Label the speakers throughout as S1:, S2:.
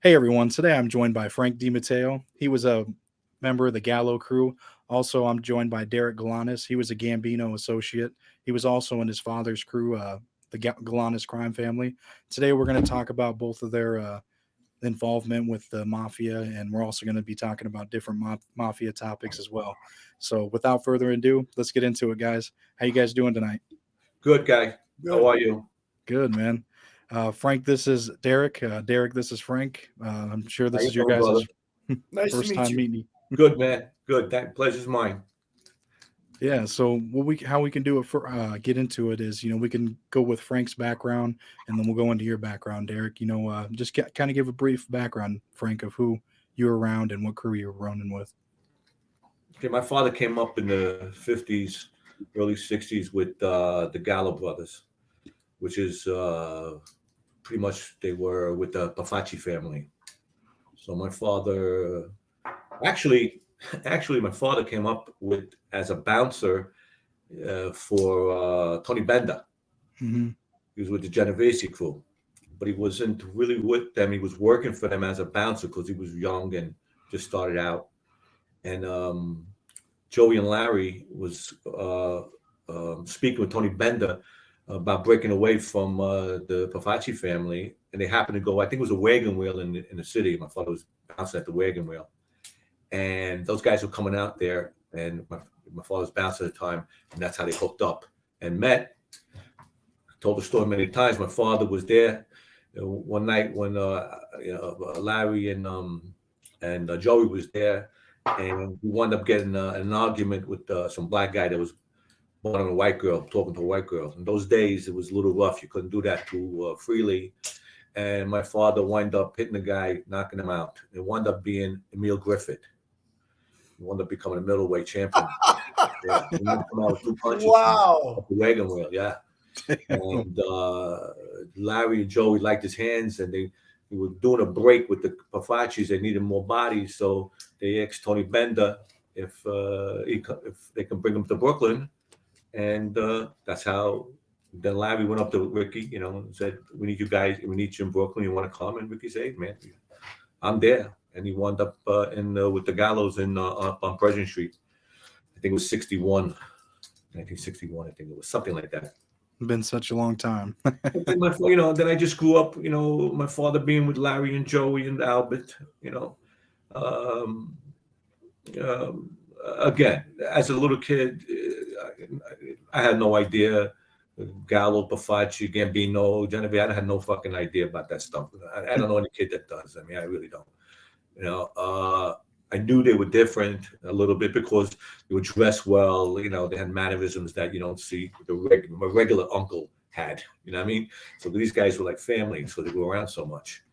S1: Hey everyone, today I'm joined by Frank DiMatteo. He was a member of the Gallo Crew. Also, I'm joined by Derek Galanis. He was a Gambino associate. He was also in his father's crew, the Galanis Crime Family. Today we're going to talk about both of their involvement with the Mafia, and we're also going to be talking about different Mafia topics as well. So, without further ado, let's get into it, guys. How you guys doing tonight?
S2: Good guy.
S3: Good.
S2: How are you?
S1: Good, man. Frank, this is Derek. Derek, this is Frank. I'm sure this
S2: How you
S1: is your
S2: doing,
S1: guys'
S2: brother?
S3: Nice to
S1: first
S3: meet
S1: time
S3: you.
S1: meeting.
S2: Good, man. Good. That pleasure's mine.
S1: Yeah. So how we can do it for get into it is we can go with Frank's background and then we'll go into your background, Derek. Just kind of give a brief background, Frank, of who you were around and what crew you were running with.
S2: Okay, my father came up in the 50s, early 60s with the Gallo brothers, which is pretty much they were with the Pafaci family. So my father actually actually my father came up with as a bouncer for Tony Benda.
S1: Hmm.
S2: He was with the Genovese crew, but he wasn't really with them. He was working for them as a bouncer because he was young and just started out. And Joey and Larry was speaking with Tony Benda about breaking away from the Pafaci family, and they happened to go. I think it was a wagon wheel in the city. My father was bouncing at the wagon wheel, and those guys were coming out there, and my father was bouncing at the time, and that's how they hooked up and met. Told the story many times. My father was there one night when Larry and Joey was there, and we wound up getting an argument with some black guy that was born on a white girl, talking to a white girl. In those days, it was a little rough. You couldn't do that too freely. And my father wound up hitting the guy, knocking him out. It wound up being Emil Griffith. He wound up becoming a middleweight champion. Yeah, he wound up coming out with 2 punches.
S3: Wow.
S2: Off the wagon wheel, yeah. And Larry and Joey liked his hands, and they were doing a break with the Pafacis. They needed more bodies, so they asked Tony Benda if they can bring him to Brooklyn, and that's how. Then Larry went up to Ricky, and said, "We need you guys. We need you in Brooklyn. You want to come?" And Ricky said, "Man, I'm there." And he wound up with the Gallows up on President Street. I think it was 1961. I think it was something like that.
S1: Been such a long time.
S2: Then then I just grew up, my father being with Larry and Joey and Albert, um, again, as a little kid, I had no idea. Gallo, Pafaci, Gambino, Genevieve, I had no fucking idea about that stuff. I don't know any kid that does. I mean, I really don't. I knew they were different a little bit because they would dress well. They had mannerisms that you don't see my regular uncle had. You know what I mean? So these guys were like family, so they go around so much.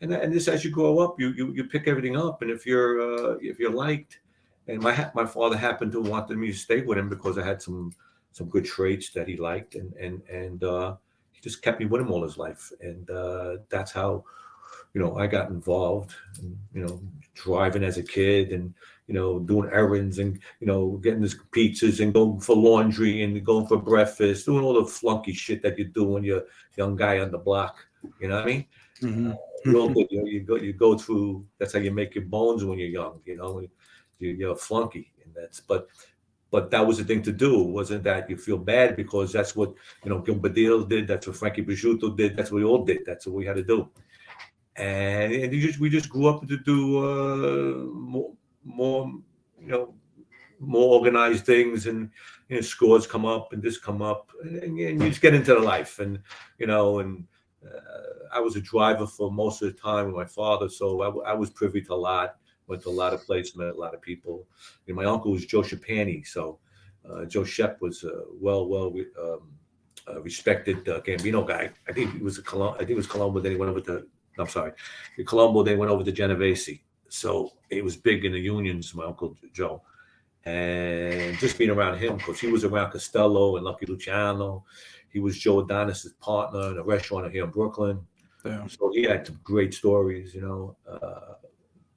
S2: And this, as you grow up, you pick everything up. And if you're liked, and my father happened to want me to stay with him because I had some good traits that he liked, and he just kept me with him all his life, and that's how. I got involved, driving as a kid and, doing errands and, getting this pizzas and going for laundry and going for breakfast, doing all the flunky shit that you do when you're a young guy on the block. You know what I mean?
S1: Hmm.
S2: Real good. You go through, that's how you make your bones when you're young, you're a flunky. And but that was the thing to do. It wasn't that you feel bad because that's what, Gambino did. That's what Frankie Prosciutto did. That's what we all did. That's what we had to do. And we just grew up to do more more organized things, and scores come up and this come up, and you just get into the life, and I was a driver for most of the time with my father, so I was privy to a lot. Went to a lot of places, met a lot of people. My uncle was Joe Shapani, so Joe Shep was respected Gambino guy. I think it was Colombo. Then he went over to. I'm sorry, the Colombo. They went over to Genovese, so it was big in the unions. My uncle Joe, and just being around him because he was around Costello and Lucky Luciano. He was Joe Adonis's partner in a restaurant here in Brooklyn.
S1: Yeah.
S2: So he had some great stories, He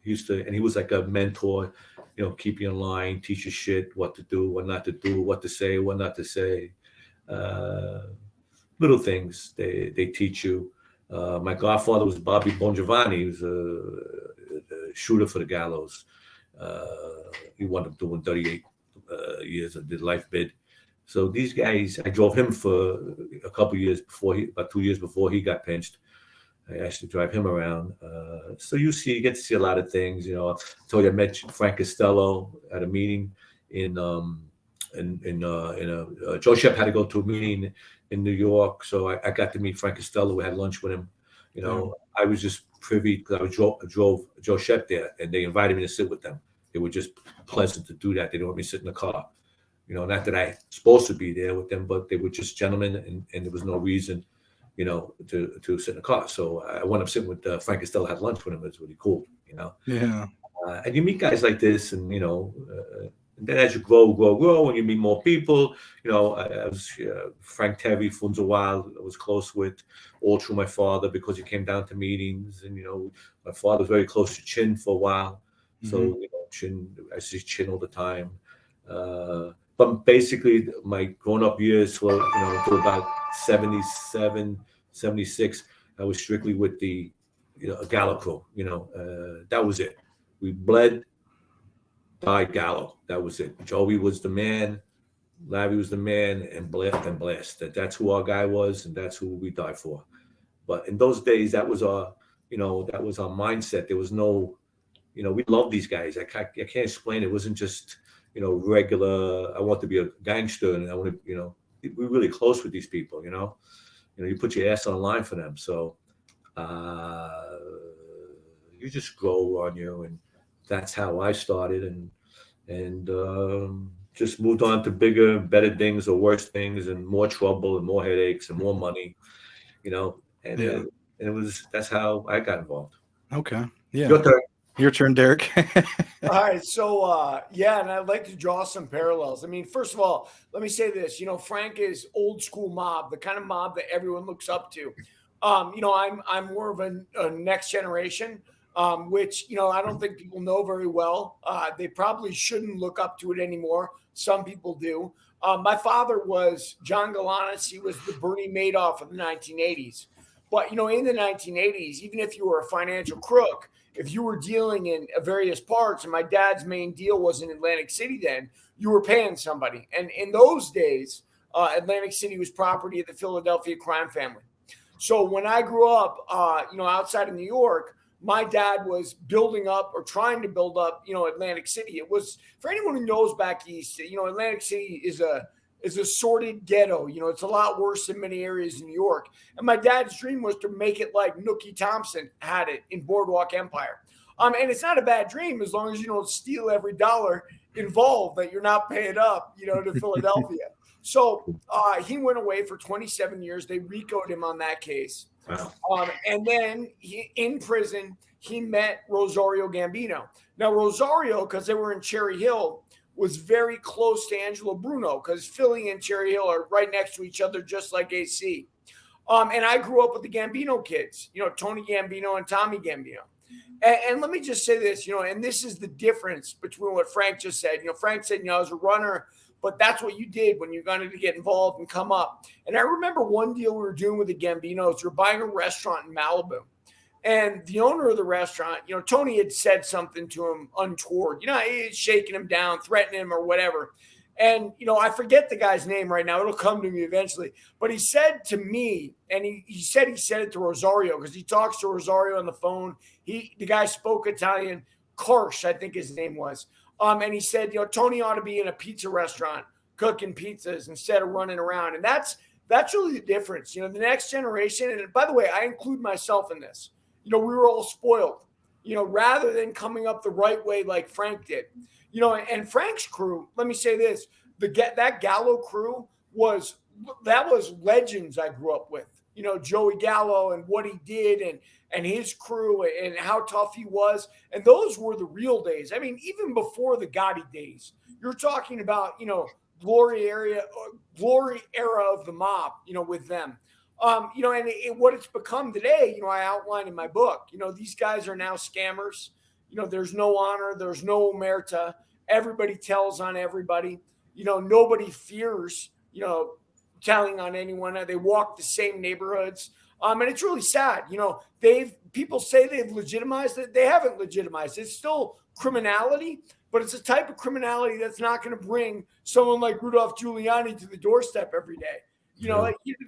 S2: used to, and he was like a mentor, keep you in line, teach you shit, what to do, what not to do, what to say, what not to say. Little things they teach you. My godfather was Bobby Bongiovanni. He was a shooter for the Gallows. He wound up doing 38 years of the life bid. So these guys, I drove him for a couple years about 2 years before he got pinched. I actually drive him around. So you get to see a lot of things. I told you I met Frank Costello at a meeting in Joe Shep had to go to a meeting in New York, so I got to meet Frank Costello. We had lunch with him. I was just privy because I drove Joe Shep there, and they invited me to sit with them. It was just pleasant to do that. They didn't want me to sit in the car. Not that I supposed to be there with them, but they were just gentlemen, and there was no reason, to sit in the car. So I wound up sitting with Frank Costello, had lunch with him. It was really cool,
S1: Yeah.
S2: And you meet guys like this, and and then as you grow, and you meet more people, I was Frank Terry, Funzo Wild, I was close with, all through my father because he came down to meetings, and my father was very close to Chin for a while, so Chin, I see Chin all the time. But basically, my grown-up years were, until about 77, 76, I was strictly with the, Gallo Crew. That was it. We bled, died, Gallo. That was it. Joey was the man, Larry was the man, and Blast. That's who our guy was, and that's who we died for. But in those days, that was our mindset. There was no, we loved these guys. I can't explain it. It wasn't just, regular, I want to be a gangster, and I want to, we're really close with these people, you put your ass on the line for them. So you just grow on you, and that's how I started, and just moved on to bigger, better things or worse things, and more trouble and more headaches and more money, and that's how I got involved.
S1: Okay. Yeah.
S2: Your turn.
S1: Your turn, Derek.
S3: All right. So, and I'd like to draw some parallels. I mean, first of all, let me say this, Frank is old school mob, the kind of mob that everyone looks up to. I'm more of a next generation, which, I don't think people know very well. They probably shouldn't look up to it anymore. Some people do. My father was John Galanis. He was the Bernie Madoff of the 1980s. But, in the 1980s, even if you were a financial crook, if you were dealing in various parts, and my dad's main deal was in Atlantic City then, you were paying somebody. And in those days, Atlantic City was property of the Philadelphia crime family. So when I grew up, outside of New York, my dad was building up or trying to build up, Atlantic City. It was, for anyone who knows back east, Atlantic City is a sordid ghetto. It's a lot worse than many areas in New York. And my dad's dream was to make it like Nookie Thompson had it in Boardwalk Empire. And it's not a bad dream as long as you don't steal every dollar involved, that you're not paying up, to Philadelphia. So he went away for 27 years. They RICO'd him on that case.
S2: Wow.
S3: And then in prison, he met Rosario Gambino. Now, Rosario, because they were in Cherry Hill, was very close to Angelo Bruno, because Philly and Cherry Hill are right next to each other, just like AC. And I grew up with the Gambino kids, Tony Gambino and Tommy Gambino. And let me just say this, and this is the difference between what Frank just said. Frank said, I was a runner, but that's what you did when you wanted to get involved and come up. And I remember one deal we were doing with the Gambinos. We were buying a restaurant in Malibu. And the owner of the restaurant, Tony had said something to him untoward. He's shaking him down, threatening him or whatever. And, I forget the guy's name right now. It'll come to me eventually. But he said to me, and he said it to Rosario, because he talks to Rosario on the phone. The guy spoke Italian. Karsh, I think his name was. And he said, Tony ought to be in a pizza restaurant cooking pizzas instead of running around. And that's really the difference. The next generation, and by the way, I include myself in this. We were all spoiled, rather than coming up the right way like Frank did. And Frank's crew, let me say this, that Gallo crew was legends I grew up with. Joey Gallo and what he did and his crew and how tough he was. And those were the real days. I mean, even before the Gotti days, you're talking about, glory era of the mob, with them. And what it's become today, I outlined in my book, these guys are now scammers. There's no honor. There's no omerta. Everybody tells on everybody. Nobody fears, telling on anyone. They walk the same neighborhoods. And it's really sad. People say they've legitimized it. They haven't legitimized it. It's still criminality, but it's a type of criminality that's not going to bring someone like Rudolph Giuliani to the doorstep every day.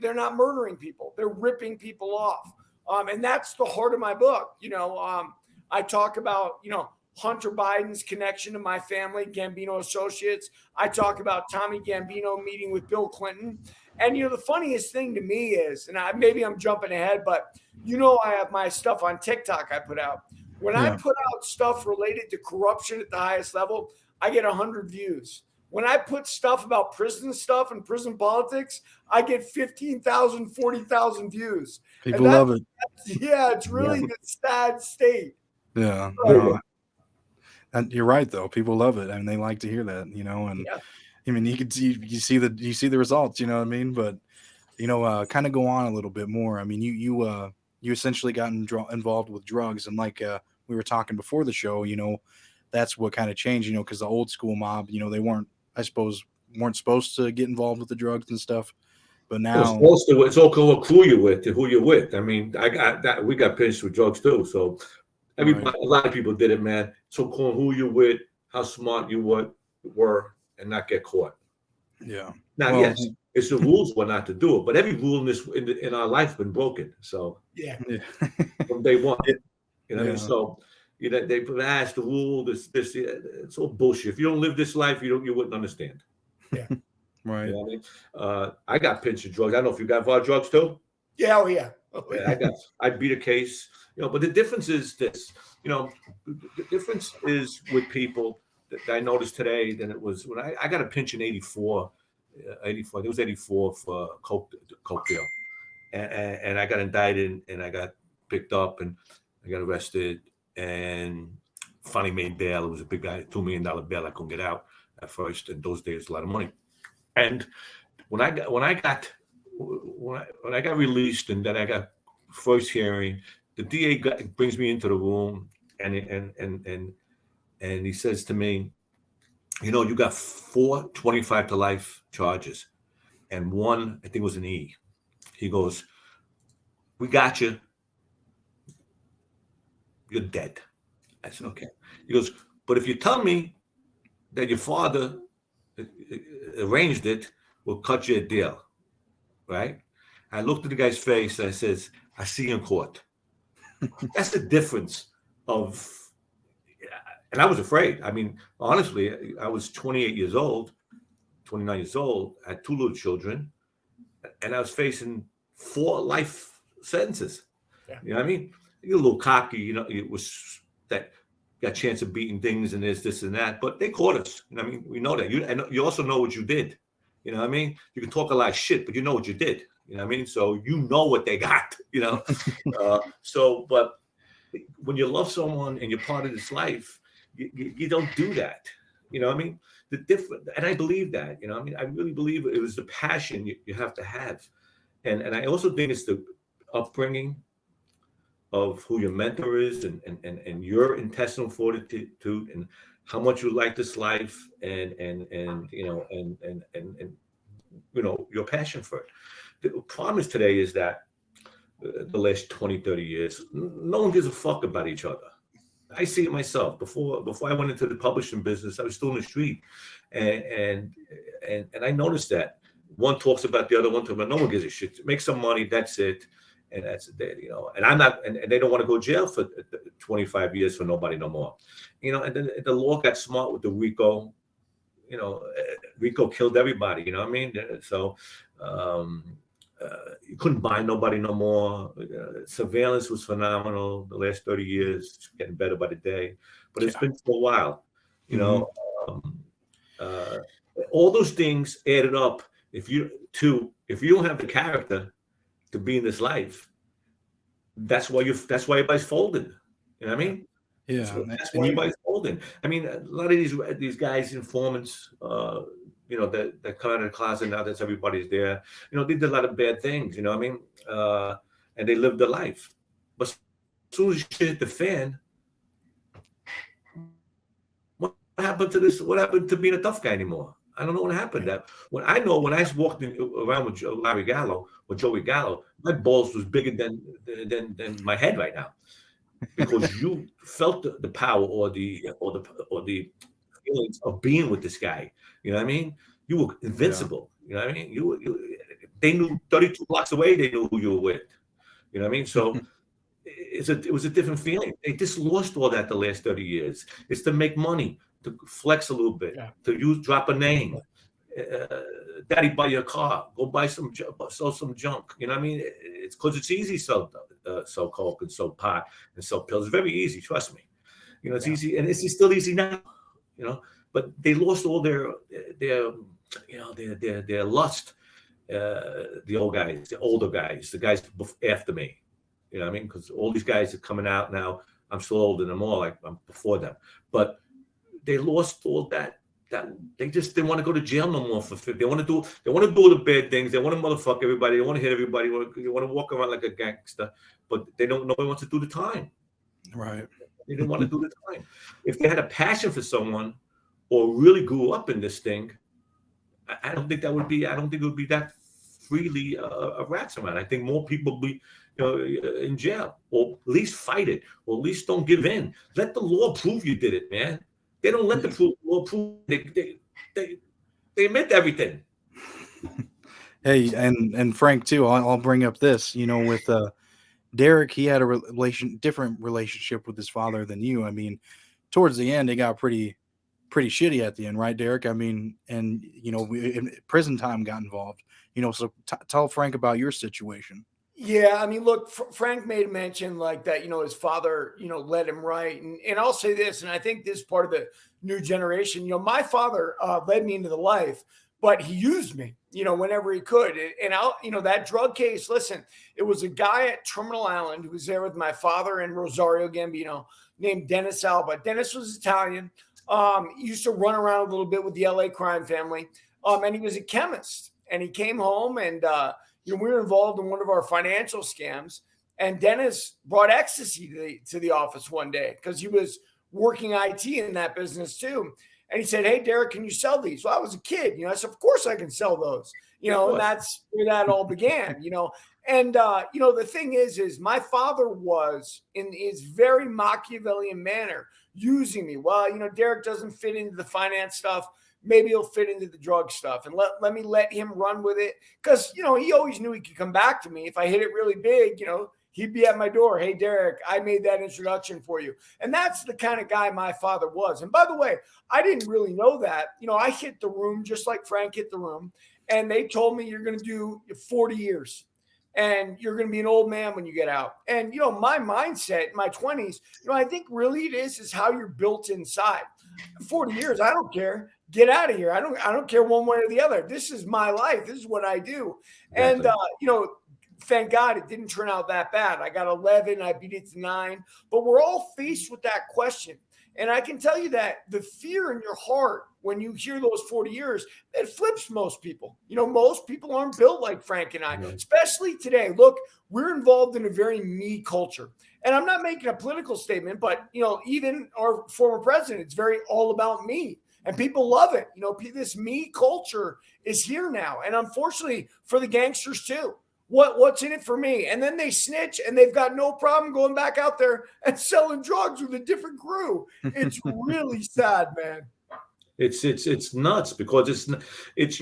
S3: They're not murdering people. They're ripping people off. And that's the heart of my book. I talk about, Hunter Biden's connection to my family, Gambino Associates. I talk about Tommy Gambino meeting with Bill Clinton. And, the funniest thing to me is, and maybe I'm jumping ahead, but I have my stuff on TikTok I put out. When I put out stuff related to corruption at the highest level, I get 100 views. When I put stuff about prison stuff and prison politics, I get 15,000, 40,000 views.
S1: People love it.
S3: It's really the sad state.
S1: Yeah. And you're right, though. People love it. I mean, they like to hear that, and I mean, you see the results, you know what I mean? But, kind of go on a little bit more. I mean, you essentially got involved with drugs, and like we were talking before the show, that's what kind of changed, because the old school mob, they weren't supposed to get involved with the drugs and stuff. But now
S2: it's all what crew you're with, who you're with. I mean, we got pinched with drugs too. So a lot of people did it, man. So cool who you're with, how smart you were, and not get caught.
S1: Yeah.
S2: Now, yes, it's the rules were not to do it, but every rule in our life has been broken. So from day one, I mean? So they put ask the rule. This it's all bullshit. If you don't live this life, you wouldn't understand.
S3: Yeah.
S1: Right.
S2: You know what I mean? I got pinched with drugs. I don't know if you got involved drugs too.
S3: Yeah.
S2: I beat a case. But the difference is this. The difference is with people that I noticed today than it was when I got a pinch in 84. It was 84 for coke deal, and I got indicted and I got picked up and I got arrested and finally made bail. It was a big guy, $2 million bail. I couldn't get out at first. In those days, a lot of money. And when I got released and then I got first hearing, the DA brings me into the room and he says to me, you got 4 25 to life charges and one, I think it was an E. He goes, we got you. You're dead. I said, okay. He goes, but if you tell me that your father arranged it, we'll cut you a deal, right? I looked at the guy's face and I says, I see you in court. That's the difference of, and I was afraid. I mean, honestly, I was 29 years old, I had 2 little children, and I was facing 4 life sentences. Yeah. You know what I mean? You're a little cocky, it was that got a chance of beating things and this and that, but they caught us. I mean, we know that. You also know what you did. You know what I mean? You can talk a lot of shit, but you know what you did. You know what I mean? So you know what they got, but when you love someone and you're part of this life, you don't do that. You know what I mean? And I believe that, I really believe it was the passion you have to have. And I also think it's the upbringing of who your mentor is and your intestinal fortitude and how much you like this life and your passion for it. The problem today is that the last 20, 30 years, no one gives a fuck about each other. I see it myself. Before I went into the publishing business, I was still in the street, and I noticed that one talks about the other, one talks about no one gives a shit. Make some money, that's it, and that's it. And I'm not, and they don't want to go to jail for 25 years for nobody no more. And then the law got smart with the RICO. RICO killed everybody. You know what I mean? So. You couldn't buy nobody no more. Surveillance was phenomenal the last 30 years, getting better by the day. But it's been for a while, all those things added up. If you don't have the character to be in this life, that's why everybody's folding. You know what I mean?
S1: Yeah,
S2: that's why everybody's folding. I mean, a lot of these guys, informants, that come out of the closet now that everybody's there. They did a lot of bad things, you know what I mean? And they lived their life. But as soon as you hit the fan, what happened to this? What happened to being a tough guy anymore? I don't know what happened. That when I walked around with Larry Gallo or Joey Gallo, my balls was bigger than my head right now, because you felt the power or the feelings of being with this guy. You know what I mean? You were invincible. You know what I mean? They knew 32 blocks away. They knew who you were with. You know what I mean? So it was a different feeling. They just lost all that the last 30 years. It's to make money, to flex a little bit, to drop a name. Daddy, buy your car. Go buy sell some junk. You know what I mean? It's because it's easy to sell coke and sell pot and sell pills. It's very easy. Trust me. You know, it's easy, and it's still easy now. You know, but they lost all their lust. The old guys, the older guys, the guys after me. You know what I mean? Because all these guys are coming out now. I'm still older than them all. Like I'm before them, but they lost all that. They just didn't want to go to jail no more they want to do the bad things. They want to motherfuck everybody. They want to hit everybody. They want to walk around like a gangster, but nobody wants to do the time.
S1: Right.
S2: They didn't want to do the time. If they had a passion for someone or really grew up in this thing, I don't think it would be that freely a rats around. I think more people would be in jail, or at least fight it, or at least don't give in. Let the law prove you did it, man. They don't let the law prove. They admit everything.
S1: Hey, and Frank too. I'll bring up this. With Derek, he had a different relationship with his father than you. I mean, towards the end, it got pretty shitty at the end, right, Derek? I mean, and prison time got involved. So tell Frank about your situation.
S3: Yeah, I mean, look, Frank made mention like that, his father, let him write. And I'll say this, and I think this is part of the new generation. My father led me into the life, but he used me, whenever he could. And that drug case, listen, it was a guy at Terminal Island who was there with my father and Rosario Gambino named Dennis Alba. Dennis was Italian. He used to run around a little bit with the LA crime family. And he was a chemist. And he came home and, we were involved in one of our financial scams, and Dennis brought ecstasy to the office one day because he was working IT in that business too. And he said, "Hey, Derek, can you sell these?" Well, I was a kid, I said, "Of course I can sell those," and that's where that all began, And, the thing is my father was in his very Machiavellian manner using me. Well, Derek doesn't fit into the finance stuff. Maybe he'll fit into the drug stuff, and let me let him run with it. Because, he always knew he could come back to me. If I hit it really big, he'd be at my door. "Hey, Derek, I made that introduction for you." And that's the kind of guy my father was. And by the way, I didn't really know that. I hit the room just like Frank hit the room. And they told me, "You're going to do 40 years. And you're going to be an old man when you get out." And, my mindset in my 20s, I think really it is how you're built inside. 40 years, I don't care. Get out of here. I don't care one way or the other. This is my life. This is what I do. Exactly. And, thank God it didn't turn out that bad. I got 11. I beat it to 9. But we're all faced with that question. And I can tell you that the fear in your heart when you hear those 40 years, it flips most people. Most people aren't built like Frank and I, especially today. Look, we're involved in a very me culture. And I'm not making a political statement, but, even our former president, it's very all about me. And people love it. This me culture is here now. And unfortunately for the gangsters too. What's in it for me? And then they snitch and they've got no problem going back out there and selling drugs with a different crew. It's really sad, man.
S2: It's nuts because it's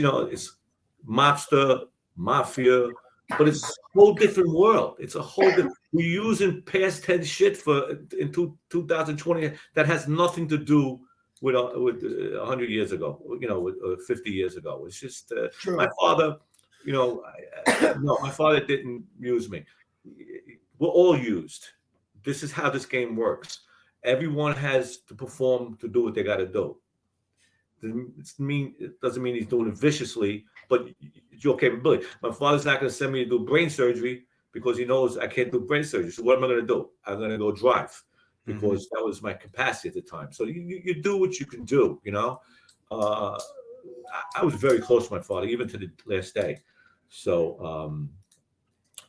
S2: mobster, mafia, but it's a whole different world. It's a whole different. We're using past tense shit in 2020 that has nothing to do with 100 years ago, with 50 years ago. It's just my father. No, my father didn't use me. We're all used. This is how this game works. Everyone has to perform to do what they got to do. It doesn't mean he's doing it viciously, but it's your capability. My father's not going to send me to do brain surgery because he knows I can't do brain surgery. So what am I going to do? I'm going to go drive because that was my capacity at the time. So you do what you can do, I was very close to my father, even to the last day. So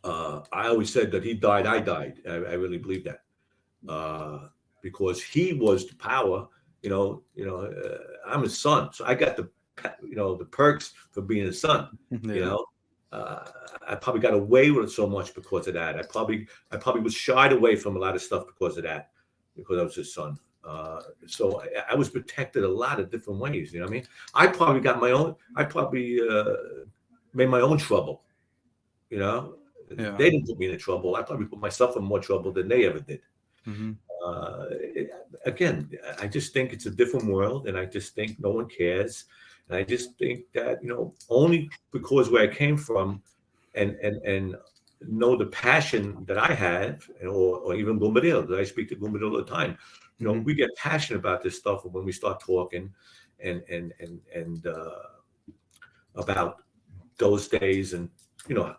S2: I always said that he died, I died. I really believe that because he was the power. I'm his son, so I got the the perks for being a son.
S1: Yeah.
S2: You know, I probably got away with it so much because of that. I probably was shied away from a lot of stuff because of that, because I was his son. So I was protected a lot of different ways. You know what I mean? I probably got my own. I probably made my own trouble. You know,
S1: Yeah.
S2: they didn't put me in trouble. I probably put myself in more trouble than they ever did.
S1: Mm-hmm.
S2: Again, I just think it's a different world, and I just think no one cares. And I just think that, only because where I came from and know the passion that I had, or even Gambino, that I speak to Gambino all the time.
S1: Mm-hmm.
S2: We get passionate about this stuff when we start talking and about those days, and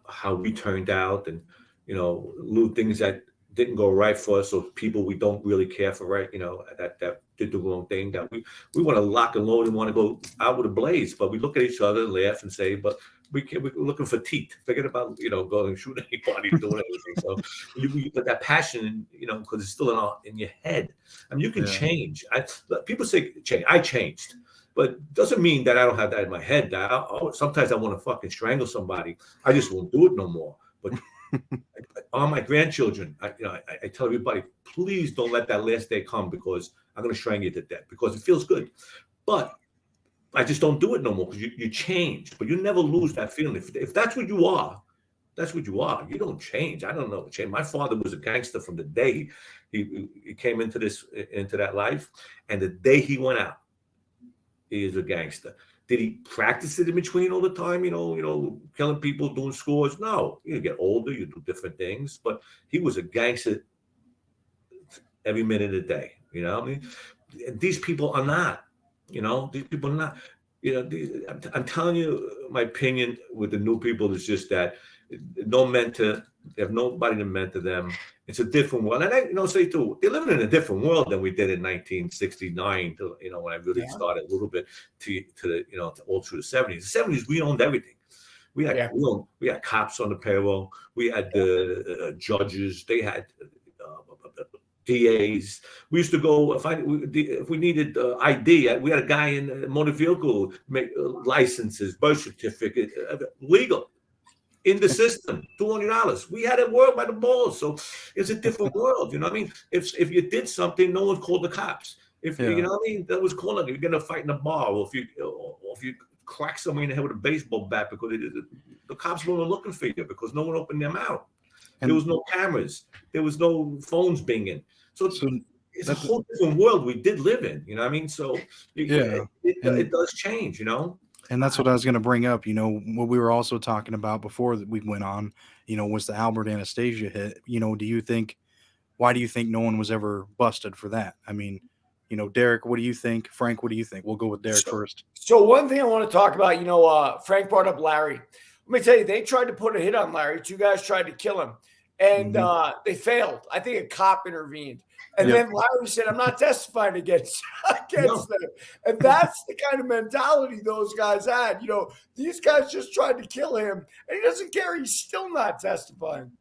S2: how we turned out, and little things that didn't go right for us, or people we don't really care for, right? That did the wrong thing, that we want to lock and load and want to go out with a blaze, but we look at each other and laugh and say, but we're looking for teeth. Forget about going and shooting anybody, doing anything. So but that passion, because it's still in your head. I mean, you can change. People say change. I changed, but doesn't mean that I don't have that in my head. That sometimes I want to fucking strangle somebody. I just won't do it no more. But all my grandchildren, I tell everybody, please don't let that last day come, because I'm going to strangle you to death, because it feels good. But I just don't do it no more, because you change, but you never lose that feeling. If that's what you are, that's what you are. You don't change. I don't know. Change. My father was a gangster from the day he came into that life, and the day he went out, he is a gangster. Did he practice it in between all the time? Killing people, doing scores? No. You get older, you do different things, but he was a gangster every minute of the day. I mean, these people are not. These people are not. I'm telling you, my opinion with the new people is just that no mentor. They have nobody to mentor them. It's a different world, and I say too, they're living in a different world than we did in 1969. When I really started a little bit to all through the 70s. The 70s, we owned everything. We had cops on the payroll. We had the judges. They had DAs. We used to go if we needed ID. We had a guy in motor vehicle licenses, birth certificate, legal. In the system, $200. We had it work by the balls, so it's a different world. You know what I mean? If you did something, no one called the cops. If you know what I mean, that was calling. You're gonna fight in a bar, or if you crack somebody in the head with a baseball bat, because the cops weren't looking for you, because no one opened their mouth. There was no cameras. There was no phones binging. So it's a whole different world we did live in. You know what I mean? So it does change.
S1: And that's what I was going to bring up. What we were also talking about before that we went on, was the Albert Anastasia hit. Why do you think no one was ever busted for that? I mean, Derek, what do you think? Frank, what do you think? We'll go with Derek first.
S3: So one thing I want to talk about, Frank brought up Larry. Let me tell you, they tried to put a hit on Larry. Two guys tried to kill him, and they failed. I think a cop intervened. And then Larry said, I'm not testifying against them. And that's the kind of mentality those guys had. These guys just tried to kill him, and he doesn't care. He's still not testifying.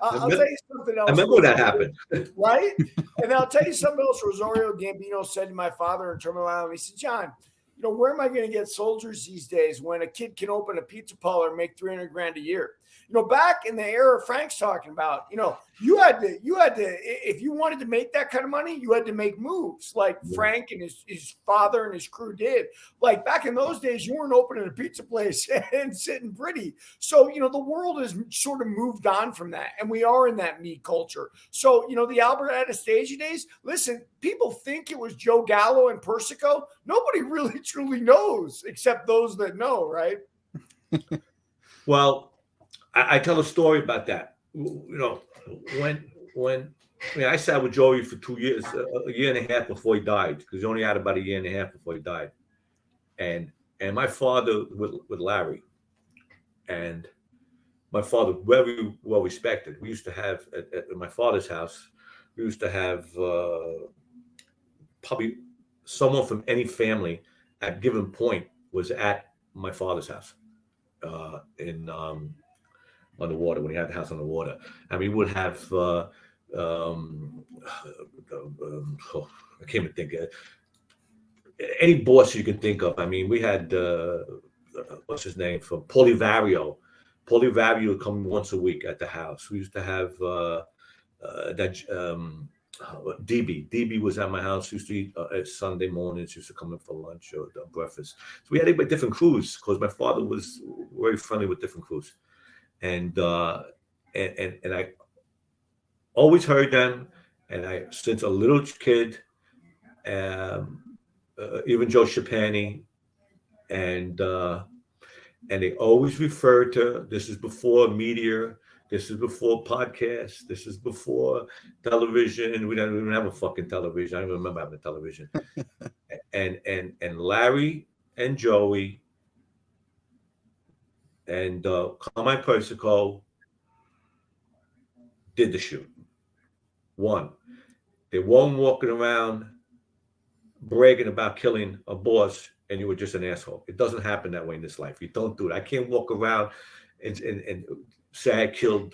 S3: I'll tell you something else.
S2: I remember when that happened.
S3: Right? And I'll tell you something else. Rosario Gambino said to my father in Terminal Island, he said, John, where am I going to get soldiers these days when a kid can open a pizza parlor and make $300,000 a year? Back in the era Frank's talking about, you had to, if you wanted to make that kind of money, you had to make moves like Frank and his father and his crew did. Like back in those days, you weren't opening a pizza place and sitting pretty. So, the world has sort of moved on from that, and we are in that meat culture. So, the Albert Anastasia days, listen, people think it was Joe Gallo and Persico. Nobody really truly knows except those that know, right?
S2: Well, I tell a story about that. When I sat with Joey for 2 years, a year and a half before he died, because he only had about a year and a half before he died. And my father with Larry, and my father very well respected. We used to have at my father's house, we used to have probably someone from any family at a given point was at my father's house on the water, when he had the house on the water. And we would have, I can't even think of it. any boss you can think of. I mean, we had what's his name from Polivario. Polivario would come once a week at the house. We used to have that DB. DB was at my house. Used to eat Sunday mornings. Used to come in for lunch or breakfast. So we had different crews because my father was very friendly with different crews, and I always heard them. And I, since a little kid, even Joe Schapani, and they always refer to, this is before media, this is before podcasts, this is before television. We don't even have a fucking television. I don't even remember having a television. and Larry and Joey and Carmine Persico did the shooting. One, they weren't walking around bragging about killing a boss and you were just an asshole. It doesn't happen that way in this life. You don't do it. I can't walk around and say I killed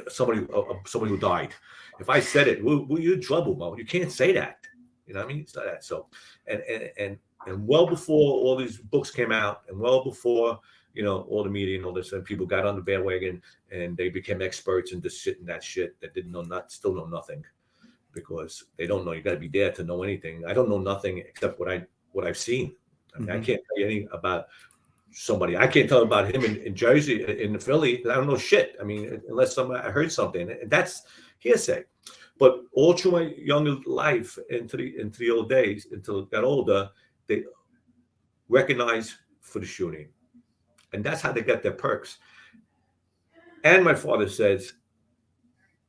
S2: somebody who died. If I said it, well, you're in trouble, Mo. You can't say that. You know what I mean? It's not that. So, and well before all these books came out, and well before, you know, all the media and all this, and people got on the bandwagon and they became experts in this shit and that shit that didn't know, still know nothing, because they don't know. You got to be there to know anything. I don't know nothing except what I've seen. I mean, I can't tell you anything about somebody. I can't tell about him in Jersey, in Philly. I don't know shit. I mean, unless I heard something, and that's hearsay. But all through my younger life, into the old days, until I got older, they recognized for the shooting, and that's how they get their perks. And my father says,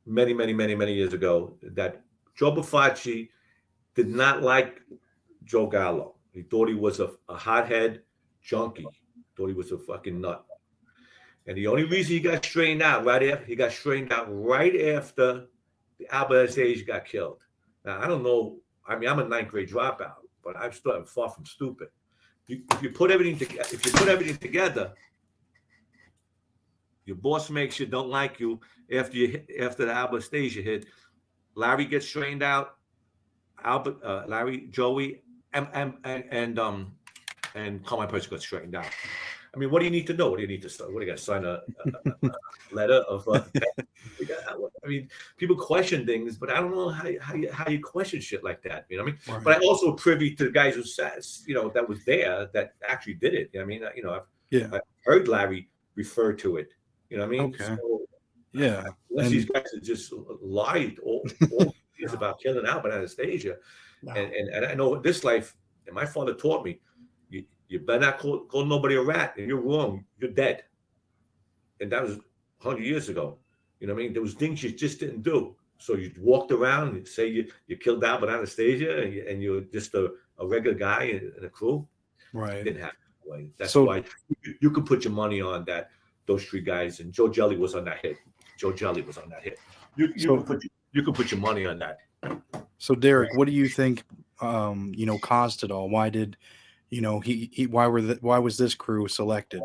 S2: many years ago, that Joe Bufacci did not like Joe Gallo. He thought he was a hothead junkie. Thought he was a fucking nut. And the only reason he got straightened out right after the Albert Anastasia got killed. Now, I don't know. I mean, I'm a 9th grade dropout, but I'm still far from stupid. If you put everything together, your boss makes you, don't like you after the Albert Anastasia hit. Larry gets straightened out. Larry, Joey, and Carmine Persico got straightened out. I mean, what do you need to know? What do you need to start? What do you got to sign a letter of? I mean, people question things, but I don't know how you question shit like that. You know what I mean? Right. But I also privy to the guys who says, you know, that was there that actually did it. I mean, you know, I've heard Larry refer to it. You know what I mean?
S1: Okay.
S2: So,
S1: yeah.
S2: Unless these guys have just lied all years about killing Albert Anastasia. Wow. And I know this life, and my father taught me, you better not call nobody a rat, and you're wrong, you're dead. And that was 100 years ago. You know what I mean? There was things you just didn't do. So you walked around and say you killed Albert Anastasia and you're just a regular guy in a crew.
S1: Right.
S2: It didn't happen that way. That's why you could put your money on that. Those three guys, and Joe Jelly was on that hit. You could put your money on that.
S1: So Derek, what do you think caused it all? Why did why was this crew selected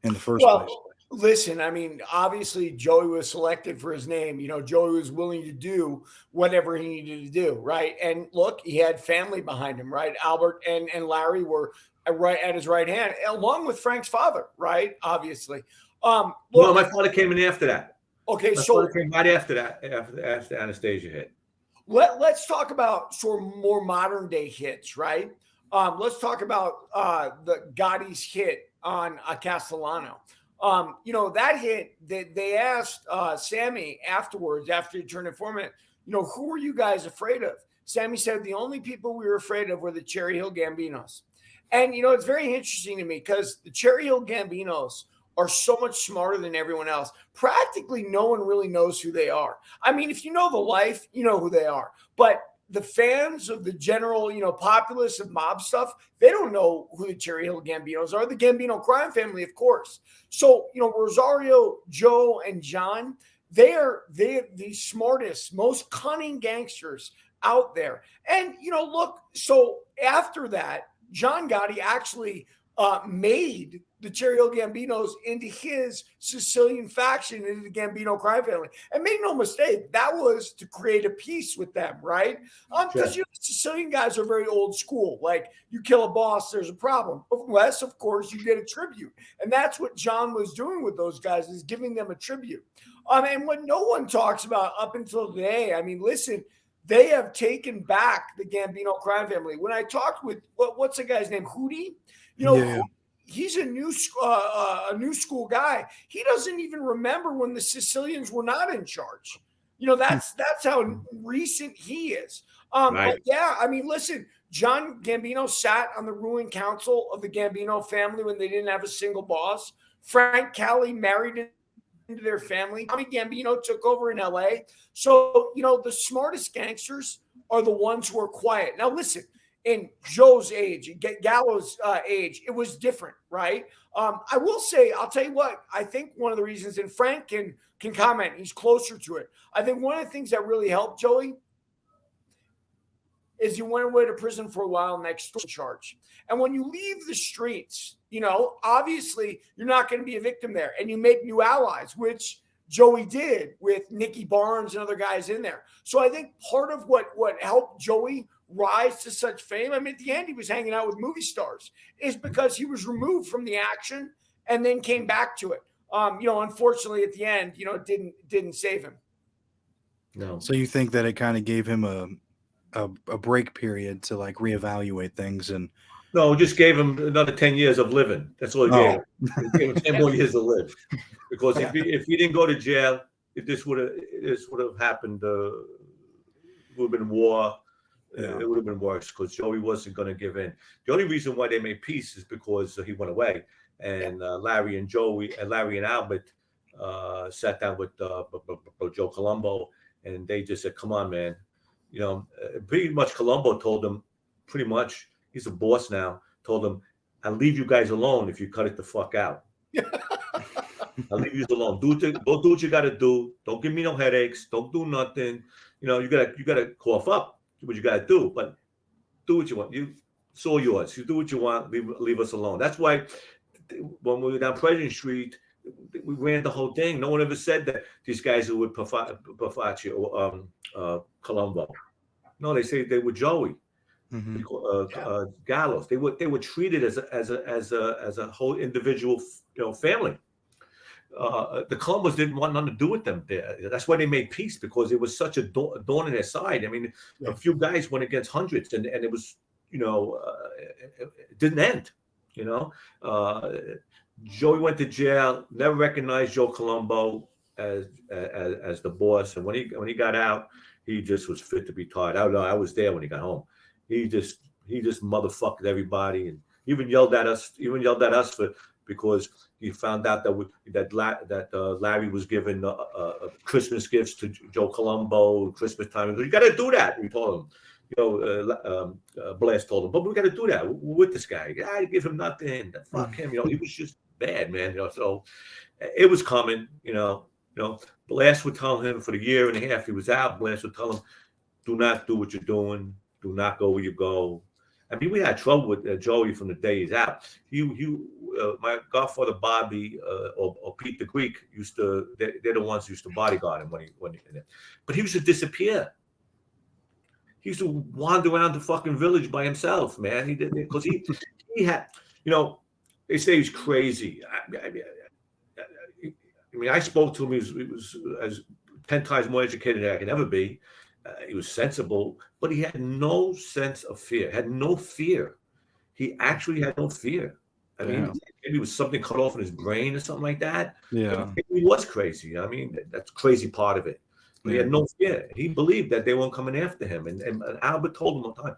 S1: in the first place?
S3: Listen, I mean, obviously Joey was selected for his name. You know, Joey was willing to do whatever he needed to do, right? And look, he had family behind him, right? Albert and Larry were right at his right hand, along with Frank's father, right? Obviously.
S2: No, my father came in after that.
S3: Okay,
S2: my father came right after that, after Anastasia hit.
S3: Let's talk about sort of more modern day hits, right? Let's talk about the Gotti's hit on Castellano. That hit, they asked Sammy afterwards, after he turned informant, who were you guys afraid of? Sammy said the only people we were afraid of were the Cherry Hill Gambinos. And, it's very interesting to me because the Cherry Hill Gambinos are so much smarter than everyone else. Practically no one really knows who they are. I mean, if you know the life, you know who they are. But the fans of the general, populace of mob stuff, they don't know who the Cherry Hill Gambinos are. The Gambino crime family, of course. So, Rosario, Joe, and John, they're the smartest, most cunning gangsters out there. And, look, so after that, John Gotti actually made the Cherry Hill Gambinos into his Sicilian faction, into the Gambino crime family. And make no mistake, that was to create a peace with them, right? Because the Sicilian guys are very old school. Like, you kill a boss, there's a problem. Unless, of course, you get a tribute. And that's what John was doing with those guys, is giving them a tribute. And what no one talks about up until today, I mean, listen, they have taken back the Gambino crime family. When I talked with, what's the guy's name? Hootie? He's a new school guy. He doesn't even remember when the Sicilians were not in charge. That's how recent he is. But yeah, I mean, listen, John Gambino sat on the ruling council of the Gambino family when they didn't have a single boss. Frank Cali married into their family. Tommy Gambino took over in LA. So, the smartest gangsters are the ones who are quiet. Now, listen, in Joe's age, Gallo's age, it was different, right? I will say, I'll tell you what, I think one of the reasons, and Frank can comment, he's closer to it. I think one of the things that really helped Joey is you went away to prison for a while next to charge. And when you leave the streets, obviously you're not going to be a victim there, and you make new allies, which Joey did with Nicky Barnes and other guys in there. So I think part of what helped Joey rise to such fame, I mean, at the end, he was hanging out with movie stars, is because he was removed from the action and then came back to it. Unfortunately, at the end, it didn't save him.
S2: No.
S1: So you think that it kind of gave him a break period to like reevaluate things? And
S2: no, it just gave him another 10 years of living. That's all it gave him. It gave him 10 more years to live. Because if he didn't go to jail, this would have happened. Would have been war. It would have been worse, because Joey wasn't going to give in. The only reason why they made peace is because he went away, and Larry and Albert sat down with Joe Colombo, and they just said, "Come on, man." Pretty much Colombo told them, pretty much, he's a boss now, told them, "I'll leave you guys alone if you cut it the fuck out." I'll leave you alone. Go do what you got to do. Don't give me no headaches. Don't do nothing. You gotta cough up. Do what you got to do, but do what you want. It's all yours. You do what you want. Leave us alone. That's why when we were down President Street, we ran the whole thing. No one ever said that these guys were with Pafaci or Colombo. No, they say they were Joey, Gallos. They were treated as a whole individual, family. The Colombos didn't want nothing to do with them there. That's why they made peace, because it was such a dawn in their side. I mean, a few guys went against hundreds, and it was, it didn't end. Joey went to jail, never recognized Joe Colombo as the boss, and when he got out, he just was fit to be tied. I was there when he got home. He just motherfucked everybody, and even yelled at us because he found out that Larry was giving Christmas gifts to Joe Colombo Christmas time. He goes, "You got to do that." We told him, Blast told him, "But we got to do that. We're with this guy. I give him nothing. Fuck him." He was just bad, man. So it was coming. Blast would tell him for the year and a half he was out. Blast would tell him, "Do not do what you're doing. Do not go where you go." I mean, we had trouble with Joey from the day he's out. My godfather Bobby or Pete the Greek they're the ones who used to bodyguard him but he used to disappear. He used to wander around the fucking village by himself, man. He did, because he had, they say he's crazy. I mean, I spoke to him. He was as 10 times more educated than I could ever be. He was sensible, but he had no sense of fear. Had no fear. He actually had no fear. I mean, maybe it was something cut off in his brain or something like that.
S1: Yeah,
S2: he was crazy. I mean, that's crazy part of it. But he had no fear. He believed that they weren't coming after him. And Albert told him all the time,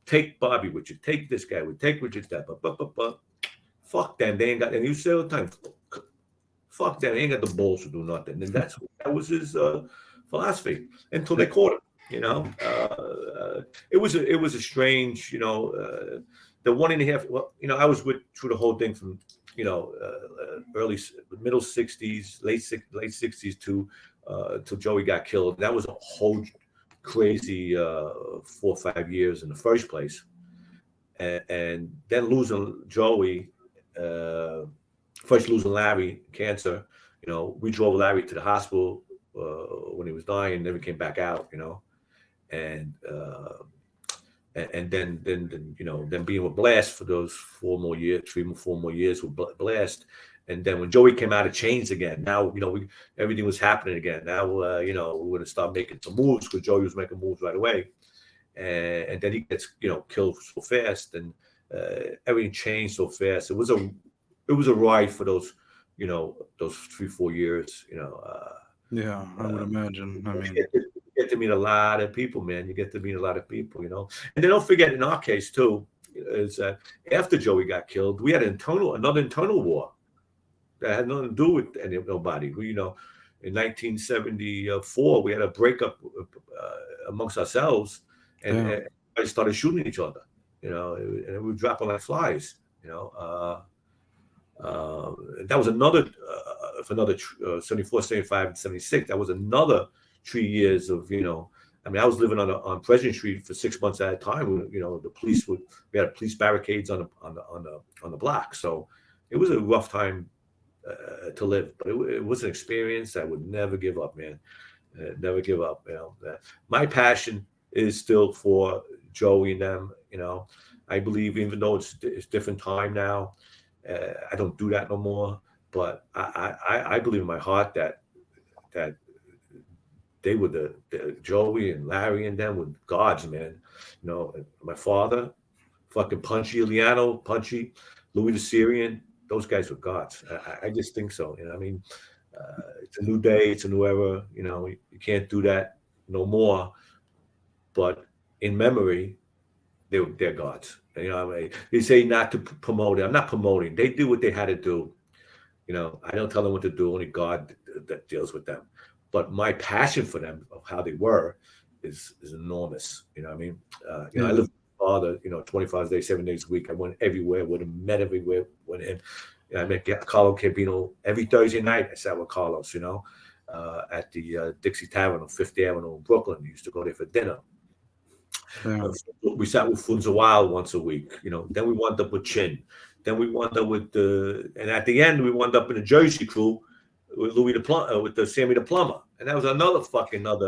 S2: "Take Bobby with you. Take this guy with you. Take Richard Depp. But fuck them. They ain't got." And he said all the time, "Fuck them. They ain't got the balls to do nothing." And that was his philosophy until they caught him. It was a strange, the 1.5. Well, I was through the whole thing from middle 60s, late 60s to Joey got killed. That was a whole crazy 4 or 5 years in the first place. and then losing Joey, first losing Larry, cancer. You know, we drove Larry to the hospital when he was dying, never came back out. You know, and then you know, then being with Blast for those 4 more years, 4 more years with Blast. And then when Joey came out, it changed again. Now, you know, everything was happening again. Now, you know, we're going to start making some moves because Joey was making moves right away. And then he gets, you know, killed so fast, and everything changed so fast. It was a ride for those, you know, those 3-4 years, you know.
S1: Yeah, I would imagine. I mean,
S2: you get to meet a lot of people, man. You get to meet a lot of people, you know. And then don't forget, in our case too, is that after Joey got killed, we had another internal war that had nothing to do with nobody. We, you know, in 1974, we had a breakup amongst ourselves, and everybody started shooting each other, you know, and we were dropping like flies, you know. That was another, for another 74, 75, and 76. That was another 3 years of, you know, I mean, I was living on President Street for 6 months at a time. You know, we had police barricades on the block, so it was a rough time to live, but it was an experience I would never give up, man. Never give up. You know, my passion is still for Joey and them. You know, I believe, even though it's different time now, I don't do that no more. But I believe in my heart that they were the Joey and Larry and them were gods, man. You know, my father, fucking Punchy Iliano, Punchy, Louis the Syrian. Those guys were gods. I just think so. You know, I mean, it's a new day, it's a new era. You know, you can't do that no more. But in memory, they're gods. You know, I mean, they say not to promote it. I'm not promoting. They do what they had to do. You know, I don't tell them what to do. Only God that deals with them. But my passion for them, of how they were, is enormous. You know what I mean? You know, I live. Father, you know, 25 days, 7 days a week. I went everywhere with him, met everywhere with him. You know, I met Carlo Gambino every Thursday night. I sat with Carlos, you know, at the Dixie Tavern on 5th Avenue in Brooklyn. We used to go there for dinner. Yeah. We sat with Funza Wild once a week, you know. Then we wound up with Chin. Then we wound up with and at the end we wound up in the Jersey crew with with Sammy the Plumber, and that was another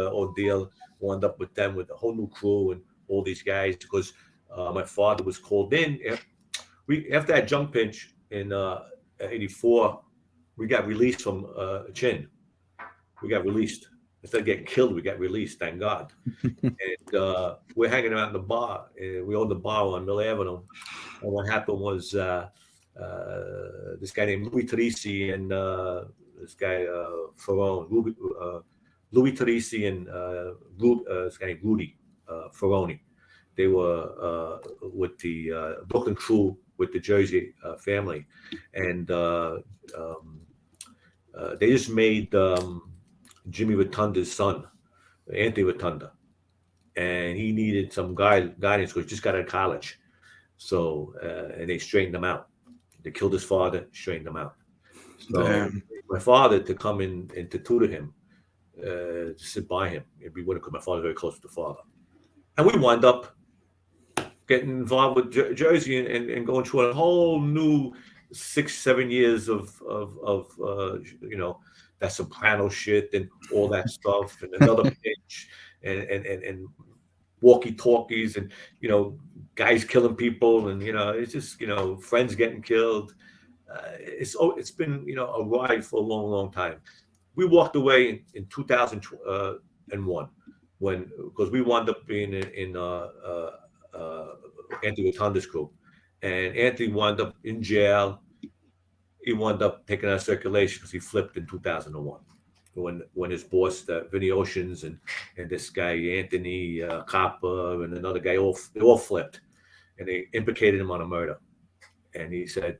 S2: ordeal. Wound up with them with a whole new crew and all these guys, because my father was called in. After that junk pinch in '84, we got released from Chin. We got released. Instead of getting killed, we got released, thank God. And we're hanging around the bar. We owned the bar on Mill Avenue. And what happened was this guy named Louis Teresi and this guy Ferrone, Louis Teresi and this guy named Rudy Ferrone. They were with the Brooklyn Crew with the Jersey family, and they just made Jimmy Rotunda's son, Anthony Rotunda, and he needed some guidance because he just got out of college. So and they straightened him out. They killed his father, straightened him out. So my father to come in and to tutor him, to sit by him. Because my father's very close to the father. And we wound up getting involved with Jersey and going through a whole new 6-7 years of you know, that soprano shit and all that stuff, and another pitch and walkie-talkies, and, you know, guys killing people, and, you know, it's just, you know, friends getting killed. It's been, you know, a ride for a long time. We walked away in 2001 because we wound up being in Anthony Rotunda's group, and Anthony wound up in jail. He wound up taking out of circulation because he flipped in 2001 when his boss, Vinny Oceans, and this guy Anthony Copper and another guy they all flipped, and they implicated him on a murder. And he said,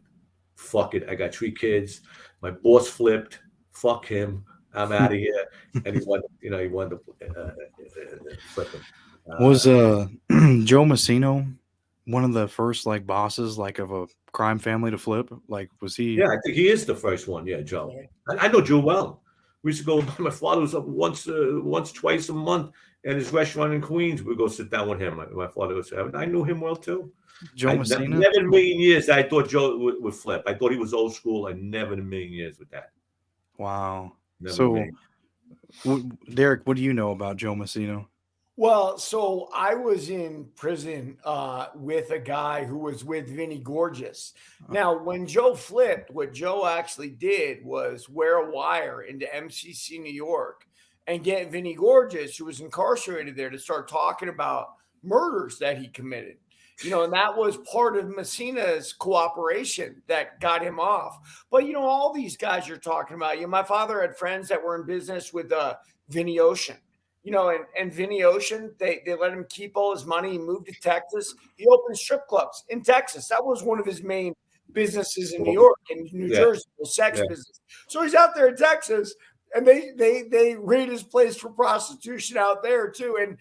S2: "Fuck it, I got 3 kids. My boss flipped. Fuck him. I'm out of here." And he wound up flipping.
S1: Was Joe Massino one of the first like bosses like of a crime family to flip? Like, was he?
S2: Yeah, I think he is the first one. Yeah, Joe. I know Joe well. We used to go. My father was up once, twice a month and his restaurant in Queens. We go sit down with him. My father was. I knew him well too.
S1: Joe Messina?
S2: Never in a million years I thought Joe would flip. I thought he was old school. I never in a million years with that.
S1: Wow.
S2: Never
S1: So, Derek, what do you know about Joe Messina?
S3: Well, so I was in prison with a guy who was with Vinny Gorgeous. Now, when Joe flipped, what Joe actually did was wear a wire into MCC New York and get Vinny Gorgeous, who was incarcerated there, to start talking about murders that he committed. And that was part of Messina's cooperation that got him off. But, all these guys you're talking about, my father had friends that were in business with Vinny Ocean. And Vinny Ocean, they let him keep all his money. He moved to Texas. He opened strip clubs in Texas. That was one of his main businesses in New York and New Jersey, the sex business. So he's out there in Texas, and they raid his place for prostitution out there too. And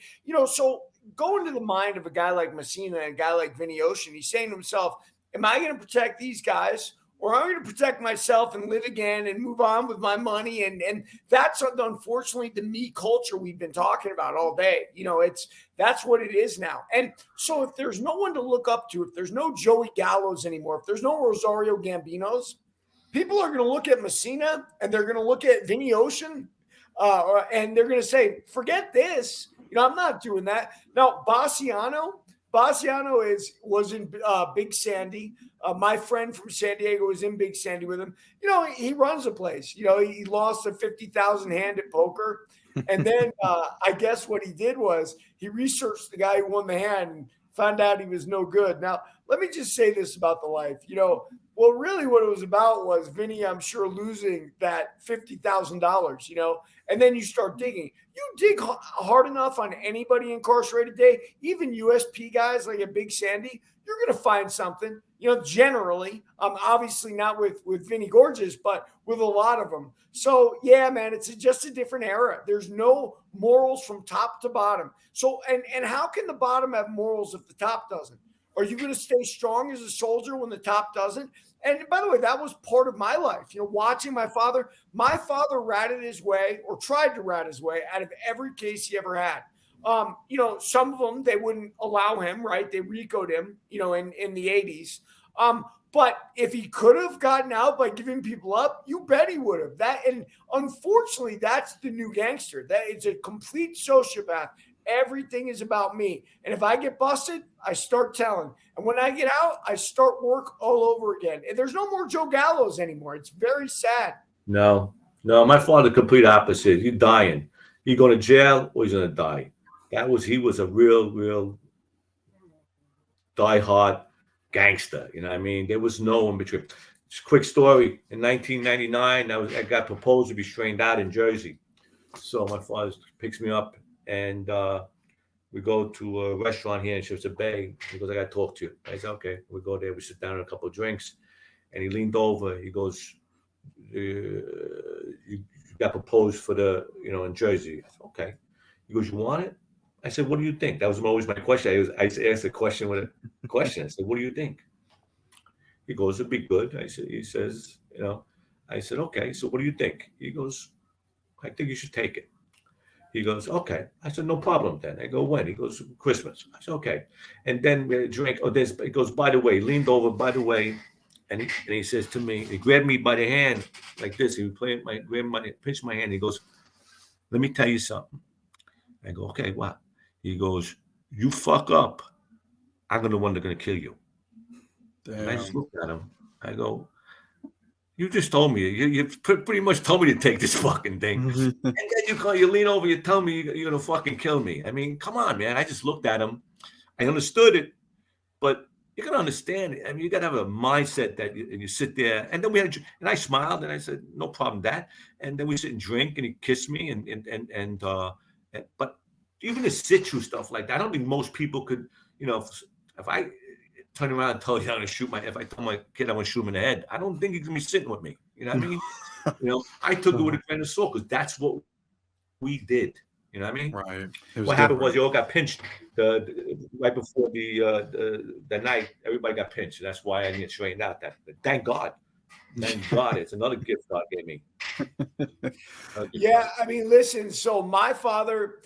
S3: so go into the mind of a guy like Messina and a guy like Vinny Ocean. He's saying to himself, "Am I going to protect these guys? Or I'm going to protect myself and live again and move on with my money?" And that's unfortunately the me culture we've been talking about all day. That's what it is now. And so if there's no one to look up to, if there's no Joey Gallos anymore, if there's no Rosario Gambinos, people are going to look at Messina and they're going to look at Vinny Ocean and they're going to say, "Forget this. I'm not doing that." Now, Bassiano was in Big Sandy. My friend from San Diego was in Big Sandy with him. He runs a place. He lost a 50,000 hand at poker. And then I guess what he did was he researched the guy who won the hand and found out he was no good. Now, let me just say this about the life. Well, really what it was about was Vinny, I'm sure, losing that $50,000, and then you start digging. You dig hard enough on anybody incarcerated today, even USP guys like a Big Sandy, you're going to find something, generally. Obviously not with Vinny Gorgeous, but with a lot of them. So, yeah, man, it's just a different era. There's no morals from top to bottom. So, and how can the bottom have morals if the top doesn't? Are you going to stay strong as a soldier when the top doesn't? And by the way, that was part of my life, watching my father. My father ratted his way, or tried to rat his way, out of every case he ever had. Some of them, they wouldn't allow him, right? They RICO'd him, in the 80s. But if he could have gotten out by giving people up, you bet he would have. And unfortunately, that's the new gangster. That it's a complete sociopath. Everything is about me. And if I get busted, I start telling. And when I get out, I start work all over again. And there's no more Joe Gallos anymore. It's very sad.
S2: No, my father, complete opposite. He's dying. He go to jail or he's going to die. He was a real die-hard gangster. You know what I mean? There was no in between. Just a quick story. In 1999, I got proposed to be strained out in Jersey. So my father picks me up, and we go to a restaurant here in Chester Bay. He goes, "I got to talk to you." I said, "Okay." We go there. We sit down and a couple of drinks. And he leaned over. He goes, "You got proposed for in Jersey." I said, "Okay." He goes, "You want it?" I said, "What do you think?" That was always my question. I asked a question with a question. I said, "What do you think?" He goes, "It'd be good." He says, I said, "Okay, so what do you think?" He goes, "I think you should take it." He goes, "Okay." I said, "No problem then." I go, "When?" He goes, "Christmas." I said, "Okay." And then we drink. He goes, "By the way," leaned over, "By the way," and he says to me, he grabbed me by the hand like this. He pinched my hand. He goes, "Let me tell you something." I go, "Okay, what?" He goes, "You fuck up, I'm the one that's going to kill you." Damn. And I just looked at him. I go, "You just told me. You pretty much told me to take this fucking thing." And then you lean over, you tell me you're going to fucking kill me. I mean, come on, man. I just looked at him. I understood it, but you got to understand it. I mean, you got to have a mindset that you sit there. And then and I smiled and I said, "No problem, Dad." And then we sit and drink, and he kissed me. But even the situ stuff like that, I don't think most people could, if I turn around and tell you I'm going to if I tell my kid I'm going to shoot him in the head, I don't think he's going to be sitting with me. You know what I mean? I took it with a grain of salt because that's what we did. You know what I mean?
S1: Right.
S2: What happened was you all got pinched right before the night. Everybody got pinched. That's why I didn't get straightened out. Thank God. Thank God. It's another gift God gave me.
S3: Yeah, I mean, listen. So my father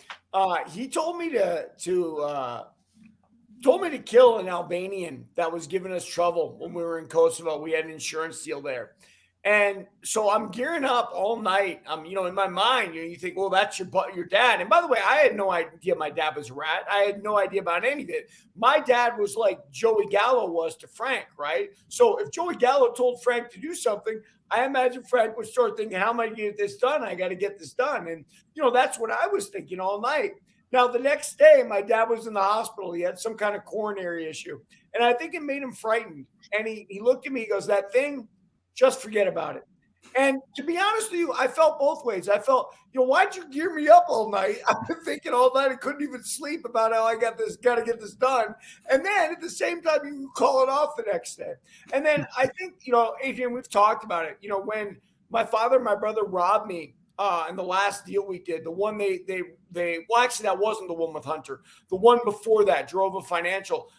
S3: He told me to kill an Albanian that was giving us trouble when we were in Kosovo. We had an insurance deal there. And so I'm gearing up all night. In my mind, you think, well, that's your dad. And by the way, I had no idea my dad was a rat. I had no idea about any of it. My dad was like Joey Gallo was to Frank, right? So if Joey Gallo told Frank to do something, I imagine Frank would start thinking, how am I going to get this done? I got to get this done. And, that's what I was thinking all night. Now, the next day, my dad was in the hospital. He had some kind of coronary issue. And I think it made him frightened. And he looked at me, he goes, that thing, just forget about it. And to be honest with you, I felt both ways. I felt, why'd you gear me up all night? I've been thinking all night. I couldn't even sleep about how I got to get this done. And then at the same time, you call it off the next day. And then I think, Adrian, we've talked about it. When my father and my brother robbed me in the last deal we did, the one actually, that wasn't the one with Hunter. The one before that, Drova Financial.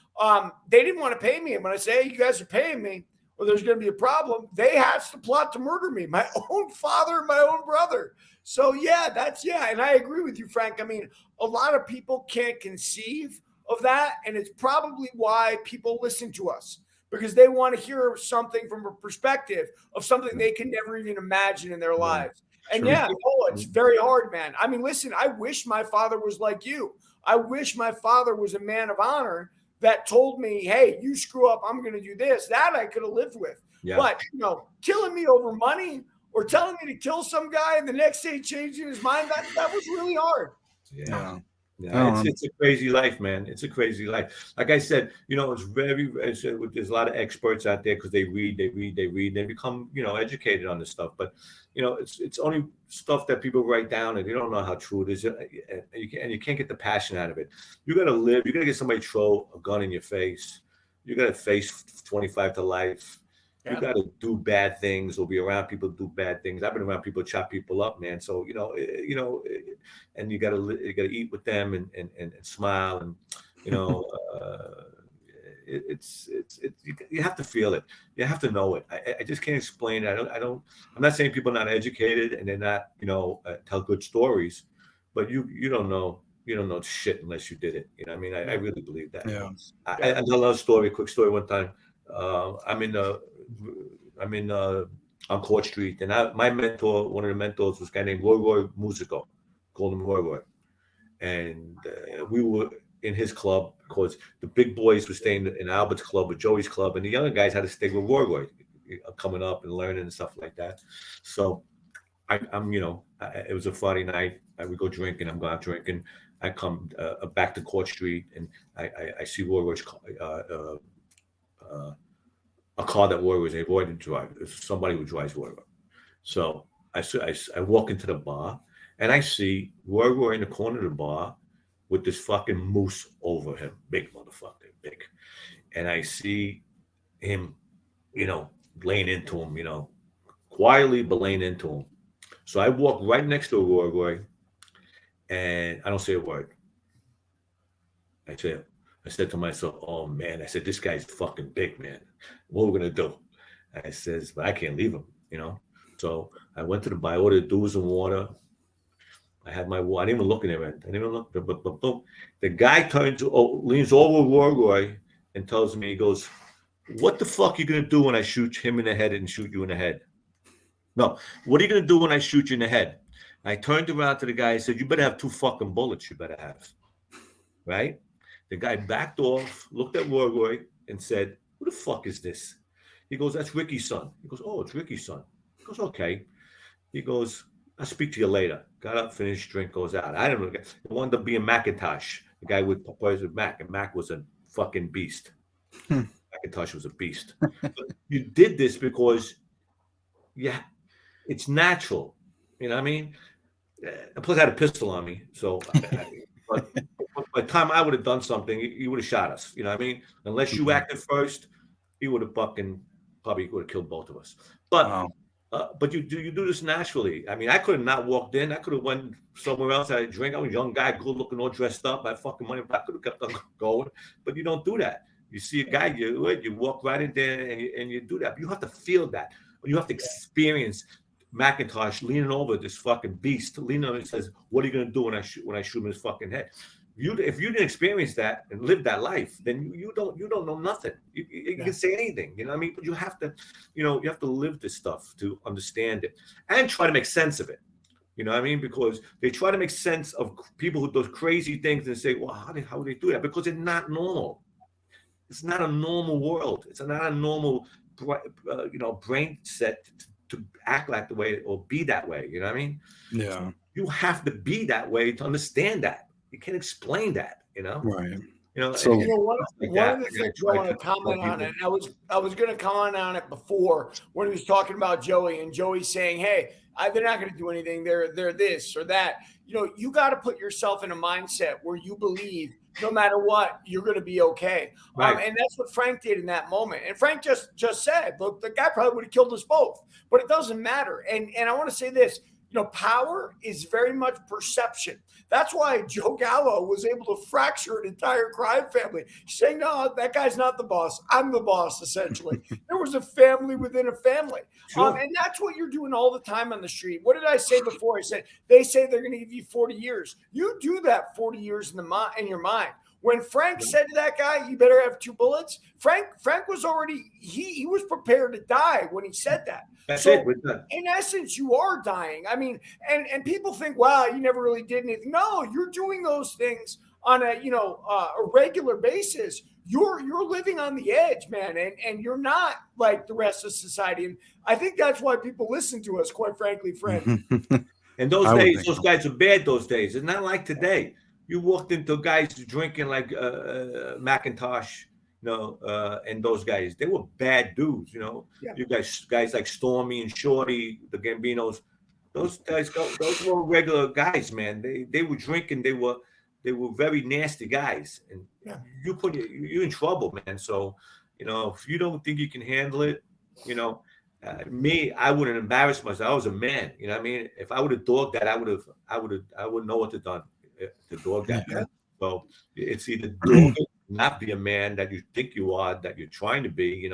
S3: They didn't want to pay me. And when I say, hey, you guys are paying me, or there's going to be a problem, they hatched the plot to murder me, my own father and my own brother. So, and I agree with you, Frank. I mean, a lot of people can't conceive of that, and it's probably why people listen to us, because they want to hear something from a perspective of something they can never even imagine in their lives. And it's very hard, man. I mean, listen, I wish my father was like you. I wish my father was a man of honor that told me, hey, you screw up, I'm going to do this. That I could have lived with. Yeah. But, killing me over money or telling me to kill some guy and the next day changing his mind, that was really hard.
S2: Yeah. It's a crazy life, man. It's a crazy life. Like I said, there's a lot of experts out there because they read, they become, educated on this stuff. But, it's only stuff that people write down and they don't know how true it is. And you can't get the passion out of it. You got to live. You got to get somebody to throw a gun in your face. You got to face 25 to life. You got to do bad things or be around people who do bad things. I've been around people who chop people up, man. So, and you got to eat with them and smile and, it's you have to feel it. You have to know it. I just can't explain it. I'm not saying people are not educated and they're not, tell good stories, but you don't know. You don't know shit unless you did it. I mean, I really believe that.
S1: Yeah.
S2: I tell a quick story. One time, I'm in on Court Street, and my mentor, one of the mentors, was a guy named Roy Musico, called him Roy. And we were in his club because the big boys were staying in Albert's club or Joey's club, and the younger guys had to stay with Roy coming up and learning and stuff like that. So I'm it was a Friday night. I would go drinking. I'm going out drinking. I come back to Court Street, and I see Roy's a car that Roy was avoiding to drive. Somebody who drives Roy. So I walk into the bar, and I see Roy in the corner of the bar with this fucking moose over him, big motherfucker, big. And I see him, laying into him, quietly, but laying into him. So I walk right next to Roy, and I don't say a word. I said to myself, oh man, I said, this guy's fucking big, man. What are we gonna do? I says, but I can't leave him, So I went to the bar, ordered booze and water. I had my water. I didn't even look at him. I didn't even look. But boom. The guy leans over Roy and tells me, he goes, what the fuck are you gonna do when I shoot him in the head and shoot you in the head? No, what are you gonna do when I shoot you in the head? I turned around to the guy and said, you better have 2 fucking bullets, you better have. Right? The guy backed off, looked at Roy and said, who the fuck is this? He goes, that's Ricky's son. He goes, oh, it's Ricky's son. He goes, okay. He goes, I'll speak to you later. Got up, finished, drink, goes out. I don't know. It wound up being McIntosh, the guy with Mac, and Mac was a fucking beast. McIntosh was a beast. But you did this because, it's natural. You know what I mean? Plus, I had a pistol on me, so. But by the time I would have done something, he would have shot us. You know what I mean? Unless you acted first, he would have probably would have killed both of us. But but you do this naturally. I mean, I could have not walked in. I could have went somewhere else. I had a drink. I was a young guy, good looking, all dressed up. I had fucking money. I could have kept on going. But you don't do that. You see a guy, you walk right in there and you do that. But you have to feel that. You have to experience McIntosh leaning over this fucking beast, leaning over and says, "What are you gonna do when I shoot him in his fucking head?" If you didn't experience that and live that life, then you don't know nothing. You can say anything, you know what I mean? But you have to, you have to live this stuff to understand it and try to make sense of it. You know what I mean? Because they try to make sense of people who do crazy things and say, well, how do they do that? Because it's not normal. It's not a normal world. It's not a normal, brain set to act like the way or be that way. You know what I mean?
S1: Yeah.
S2: So you have to be that way to understand that. You can't explain that,
S1: Right.
S3: So one of the things I want to comment on, and I was going to comment on it before when he was talking about Joey, and Joey saying, "Hey, they're not going to do anything. They're this or that." You got to put yourself in a mindset where you believe no matter what, you're going to be okay. Right. And that's what Frank did in that moment. And Frank just said, "Look, the guy probably would have killed us both, but it doesn't matter." And I want to say this. Power is very much perception. That's why Joe Gallo was able to fracture an entire crime family, saying, "No, that guy's not the boss. I'm the boss," essentially. There was a family within a family. Sure. And that's what you're doing all the time on the street. What did I say before? I said, they say they're going to give you 40 years. You do that 40 years in your mind. When Frank said to that guy, "You better have 2 bullets," Frank was already, he was prepared to die when he said that.
S2: That's
S3: so
S2: it.
S3: In essence, you are dying. I mean, and people think, "Wow, you never really did anything." No, you're doing those things on a regular basis. You're living on the edge, man, and you're not like the rest of society. And I think that's why people listen to us, quite frankly, Frank.
S2: And those days, those guys are bad. Those days, it's not like today. You walked into guys drinking like McIntosh, and those guys, they were bad dudes, Yeah. You guys like Stormy and Shorty, the Gambinos, those guys, those were regular guys, man. They were drinking, they were very nasty guys, and you're in trouble, man. So, if you don't think you can handle it, me, I wouldn't embarrass myself. I was a man, you know what I mean? If I would have dogged that, I wouldn't know what to done. The dog that so it's either dog it, not be a man that you think you are, that you're trying to be,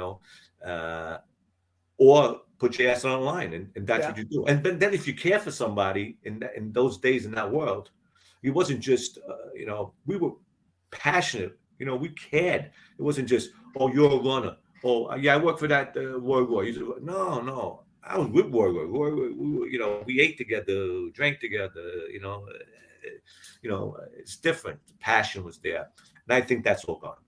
S2: or put your ass on the line, and that's what you do. And then if you care for somebody in those days in that world, it wasn't just we were passionate, we cared. It wasn't just, "Oh, you're a runner. Oh, yeah, I work for that Wargo." No, I was with Wargo. We ate together, drank together, it's different. The passion was there, and I think that's all gone.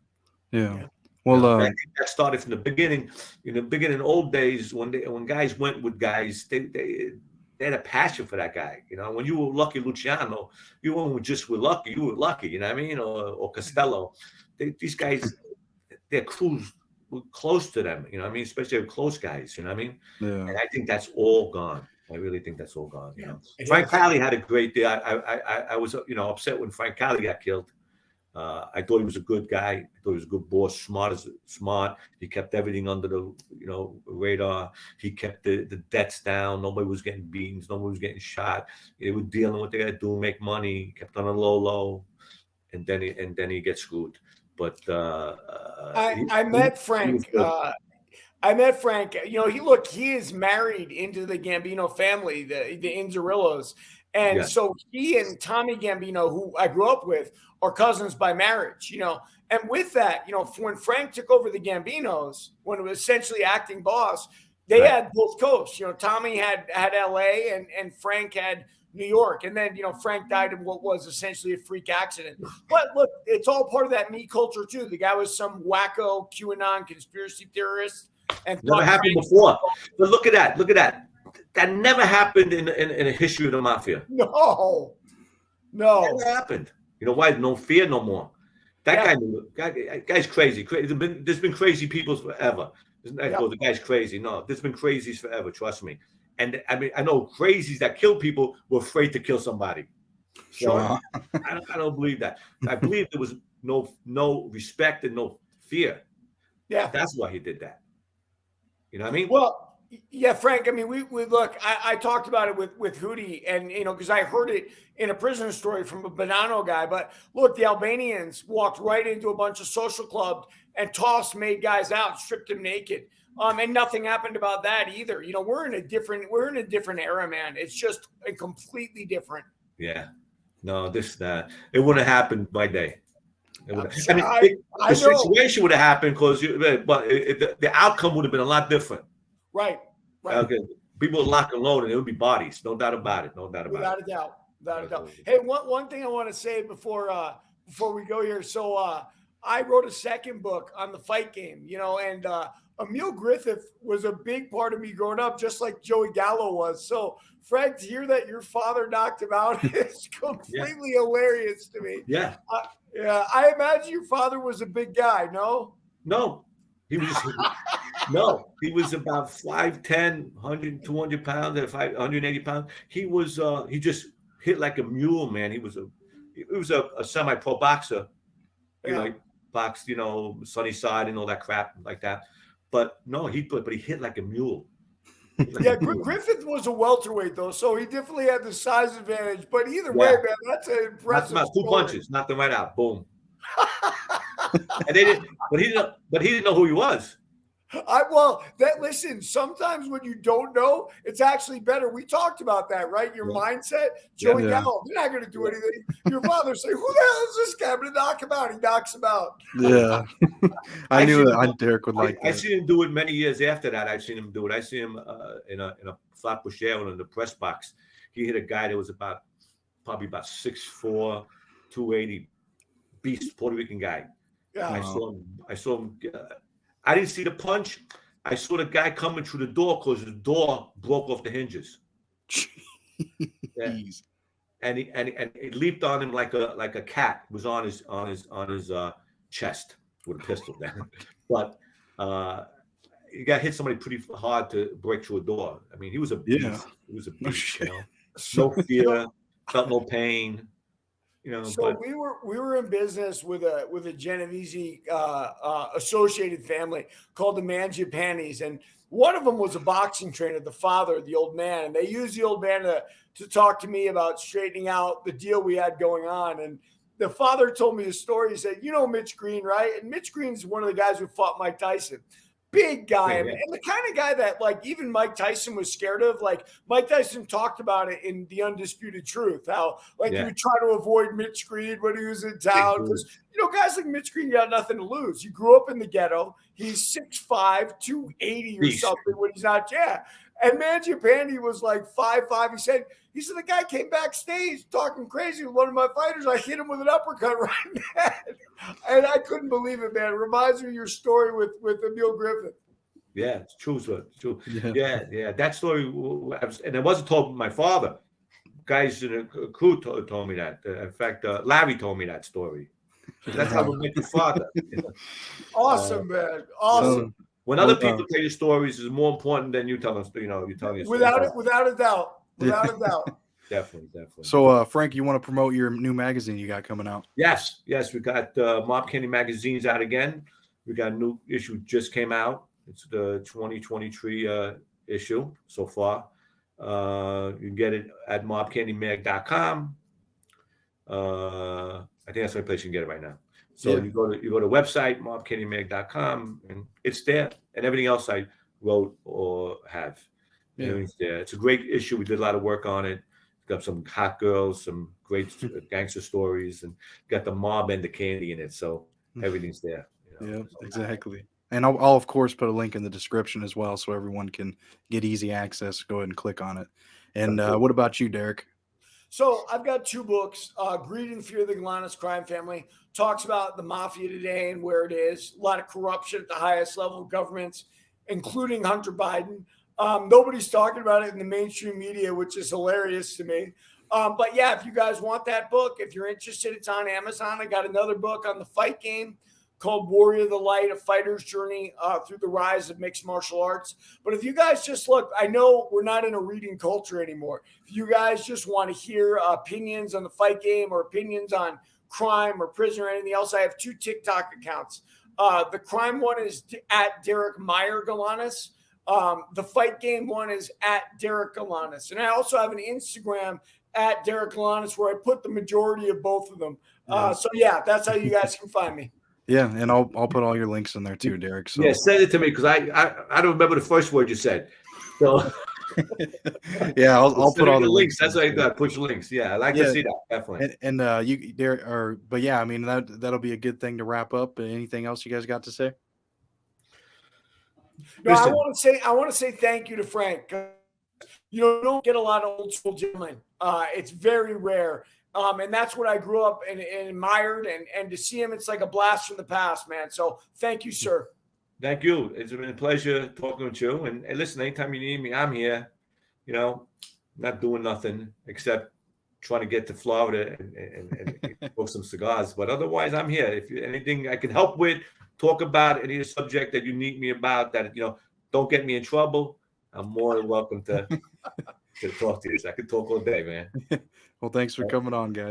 S1: Yeah. Well,
S2: I think that started from the beginning. In the beginning, old days, when guys went with guys, they had a passion for that guy. When you were Lucky Luciano, you weren't just with Lucky. You were Lucky. You know what I mean? Or Costello. These guys, their crews were close to them. You know what I mean? Especially close guys. You know what I mean? Yeah. And I think that's all gone. I really think that's all gone. Frank Cali had a great day. I was upset when Frank Cali got killed. I thought he was a good guy. I thought he was a good boss, smart. He kept everything under the radar. He kept the debts down. Nobody was getting beatings. Nobody was getting shot. They were dealing with what they had to do, make money. He kept on a low, and then he gets screwed. But
S3: I met Frank. I met Frank. He is married into the Gambino family, the Inzarillos. And so he and Tommy Gambino, who I grew up with, are cousins by marriage, And with that, when Frank took over the Gambinos, when it was essentially acting boss, they had both coasts. Tommy had LA and Frank had New York. And then, Frank died in what was essentially a freak accident. But look, it's all part of that me culture too. The guy was some wacko QAnon conspiracy theorist. And
S2: never happened before. But look at that. That never happened in the history of the Mafia.
S3: No.
S2: Never happened. You know why? No fear no more. That guy's crazy. There's been crazy people forever. The guy's crazy. No, there's been crazies forever. Trust me. And I mean, I know crazies that kill people were afraid to kill somebody.
S1: Sure.
S2: So, I don't believe that. I believe there was no respect and no fear.
S3: Yeah.
S2: That's why he did that. You know what I mean?
S3: Well, Yeah, Frank. I mean, we look. I talked about it with Hootie, and because I heard it in a prisoner story from a Bonanno guy. But look, the Albanians walked right into a bunch of social clubs and tossed made guys out, stripped them naked, and nothing happened about that either. We're in a different era, man. It's just a completely different.
S2: Yeah, no, it wouldn't have happened my day.
S3: Sure,
S2: the
S3: I know.
S2: situation would have happened because the outcome would have been a lot different.
S3: Right.
S2: Okay, people would lock and load, and it would be bodies. No doubt about it.
S3: Without a doubt. Hey, one thing I want to say before we go here. So I wrote a second book on the fight game, and Emil Griffith was a big part of me growing up, just like Joey Gallo was. So Fred, to hear that your father knocked him out is completely hilarious to me.
S2: Yeah.
S3: Yeah, I imagine your father was a big guy. No,
S2: he was. No, he was about 5'10", 100, 200 pounds, and 180 pounds. He was. He just hit like a mule, man. He was a semi-pro boxer. He boxed, Sunnyside and all that crap like that. But no, he hit like a mule.
S3: Yeah, Griffith was a welterweight though, so he definitely had the size advantage. But either way, man, that's an impressive.
S2: That's about 2 punches, knocked him right out. Boom. And they didn't, but he didn't know who he was.
S3: Listen, sometimes when you don't know, it's actually better. We talked about that, right? Your mindset, Joey Gallo, they're not going to do anything. Your father say, who the hell is this guy? I'm going to knock him out. He knocks him out.
S1: Yeah. I knew that Derek would like that.
S2: I seen him do it many years after that. I've seen him do it. I see him in a Flatbush Air in the press box. He hit a guy that was probably about 6'4", 280, beast Puerto Rican guy. Yeah. I saw him. I didn't see the punch. I saw the guy coming through the door because the door broke off the hinges. Yeah. And he leaped on him like a cat. It was on his chest with a pistol. But he got hit somebody pretty hard to break through a door. I mean, he was a beast.
S1: Yeah.
S2: He was a beast. No fear, felt no pain.
S3: So we were in business with a Genovese associated family called the Mangiapanis, and one of them was a boxing trainer, the father, the old man, and they used the old man to talk to me about straightening out the deal we had going on. And the father told me a story. He said, Mitch Green, right? And Mitch Green's one of the guys who fought Mike Tyson. Big guy, and the kind of guy that like even Mike Tyson was scared of. Like Mike Tyson talked about it in The Undisputed Truth, how he would try to avoid Mitch Green when he was in town because guys like Mitch Green got nothing to lose. He grew up in the ghetto. He's 6'5", 280 or something when he's not. Yeah. And Mangiapane was like 5'5". He said the guy came backstage talking crazy with one of my fighters. I hit him with an uppercut right in the head. And I couldn't believe it, man. It reminds me of your story with Emil Griffith.
S2: Yeah, it's true. It's true. Yeah. That story, and it wasn't told by my father. Guys in the crew told me that. In fact, Larry told me that story. That's how we met your father.
S3: Awesome, man. Awesome.
S2: When other people tell you stories is more important than you tell us. You telling your story.
S3: Without a doubt. Without a doubt.
S2: Definitely.
S1: So, Frank, you want to promote your new magazine you got coming out?
S2: Yes. We got Mob Candy Magazine's out again. We got a new issue just came out. It's the 2023 issue so far. You can get it at mobcandymag.com. I think that's the only place you can get it right now. So you go to the website, mobcandymag.com, and it's there. And everything else I wrote or have. Everything's there. It's a great issue. We did a lot of work on it. Got some hot girls, some great gangster stories, and got the mob and the candy in it. So everything's there.
S1: Yeah, exactly. And I'll of course put a link in the description as well, so everyone can get easy access. Go ahead and click on it. And what about you, Derek?
S3: So I've got 2 books. Greed and Fear of the Galanis Crime Family talks about the Mafia today and where it is. A lot of corruption at the highest level of governments, including Hunter Biden. Nobody's talking about it in the mainstream media, which is hilarious to me. But yeah, if you guys want that book, if you're interested, it's on Amazon. I got another book on the fight game called Warrior of the Light, A Fighter's Journey Through the Rise of Mixed Martial Arts. But if you guys just look, I know we're not in a reading culture anymore. If you guys just want to hear opinions on the fight game or opinions on crime or prison or anything else, I have 2 TikTok accounts. The crime one is at Derek Meyer Galanis. The Fight Game one is at Derek Galanis. And I also have an Instagram at Derek Galanis where I put the majority of both of them. So yeah, that's how you guys can find me.
S1: Yeah, and I'll put all your links in there too, Derek. So
S2: Yeah, send it to me because I don't remember the first word you said. So
S1: yeah, I'll put all the
S2: links.
S1: links.
S2: That's what I got. Push links. Yeah, I like to see that definitely.
S1: And you Derek, but yeah, I mean that'll be a good thing to wrap up. Anything else you guys got to say?
S3: No, I want to say thank you to Frank. You don't get a lot of old school gentlemen. It's very rare. And that's what I grew up and admired. And to see him, it's like a blast from the past, man. So thank you, sir.
S2: Thank you. It's been a pleasure talking with you. And listen, anytime you need me, I'm here. You know, not doing nothing except trying to get to Florida and smoke some cigars. But otherwise, I'm here. If anything I can help with, talk about any subject that you need me about that, don't get me in trouble, I'm more than welcome to talk to you. So I could talk all day, man.
S1: Well, thanks for coming on, guys.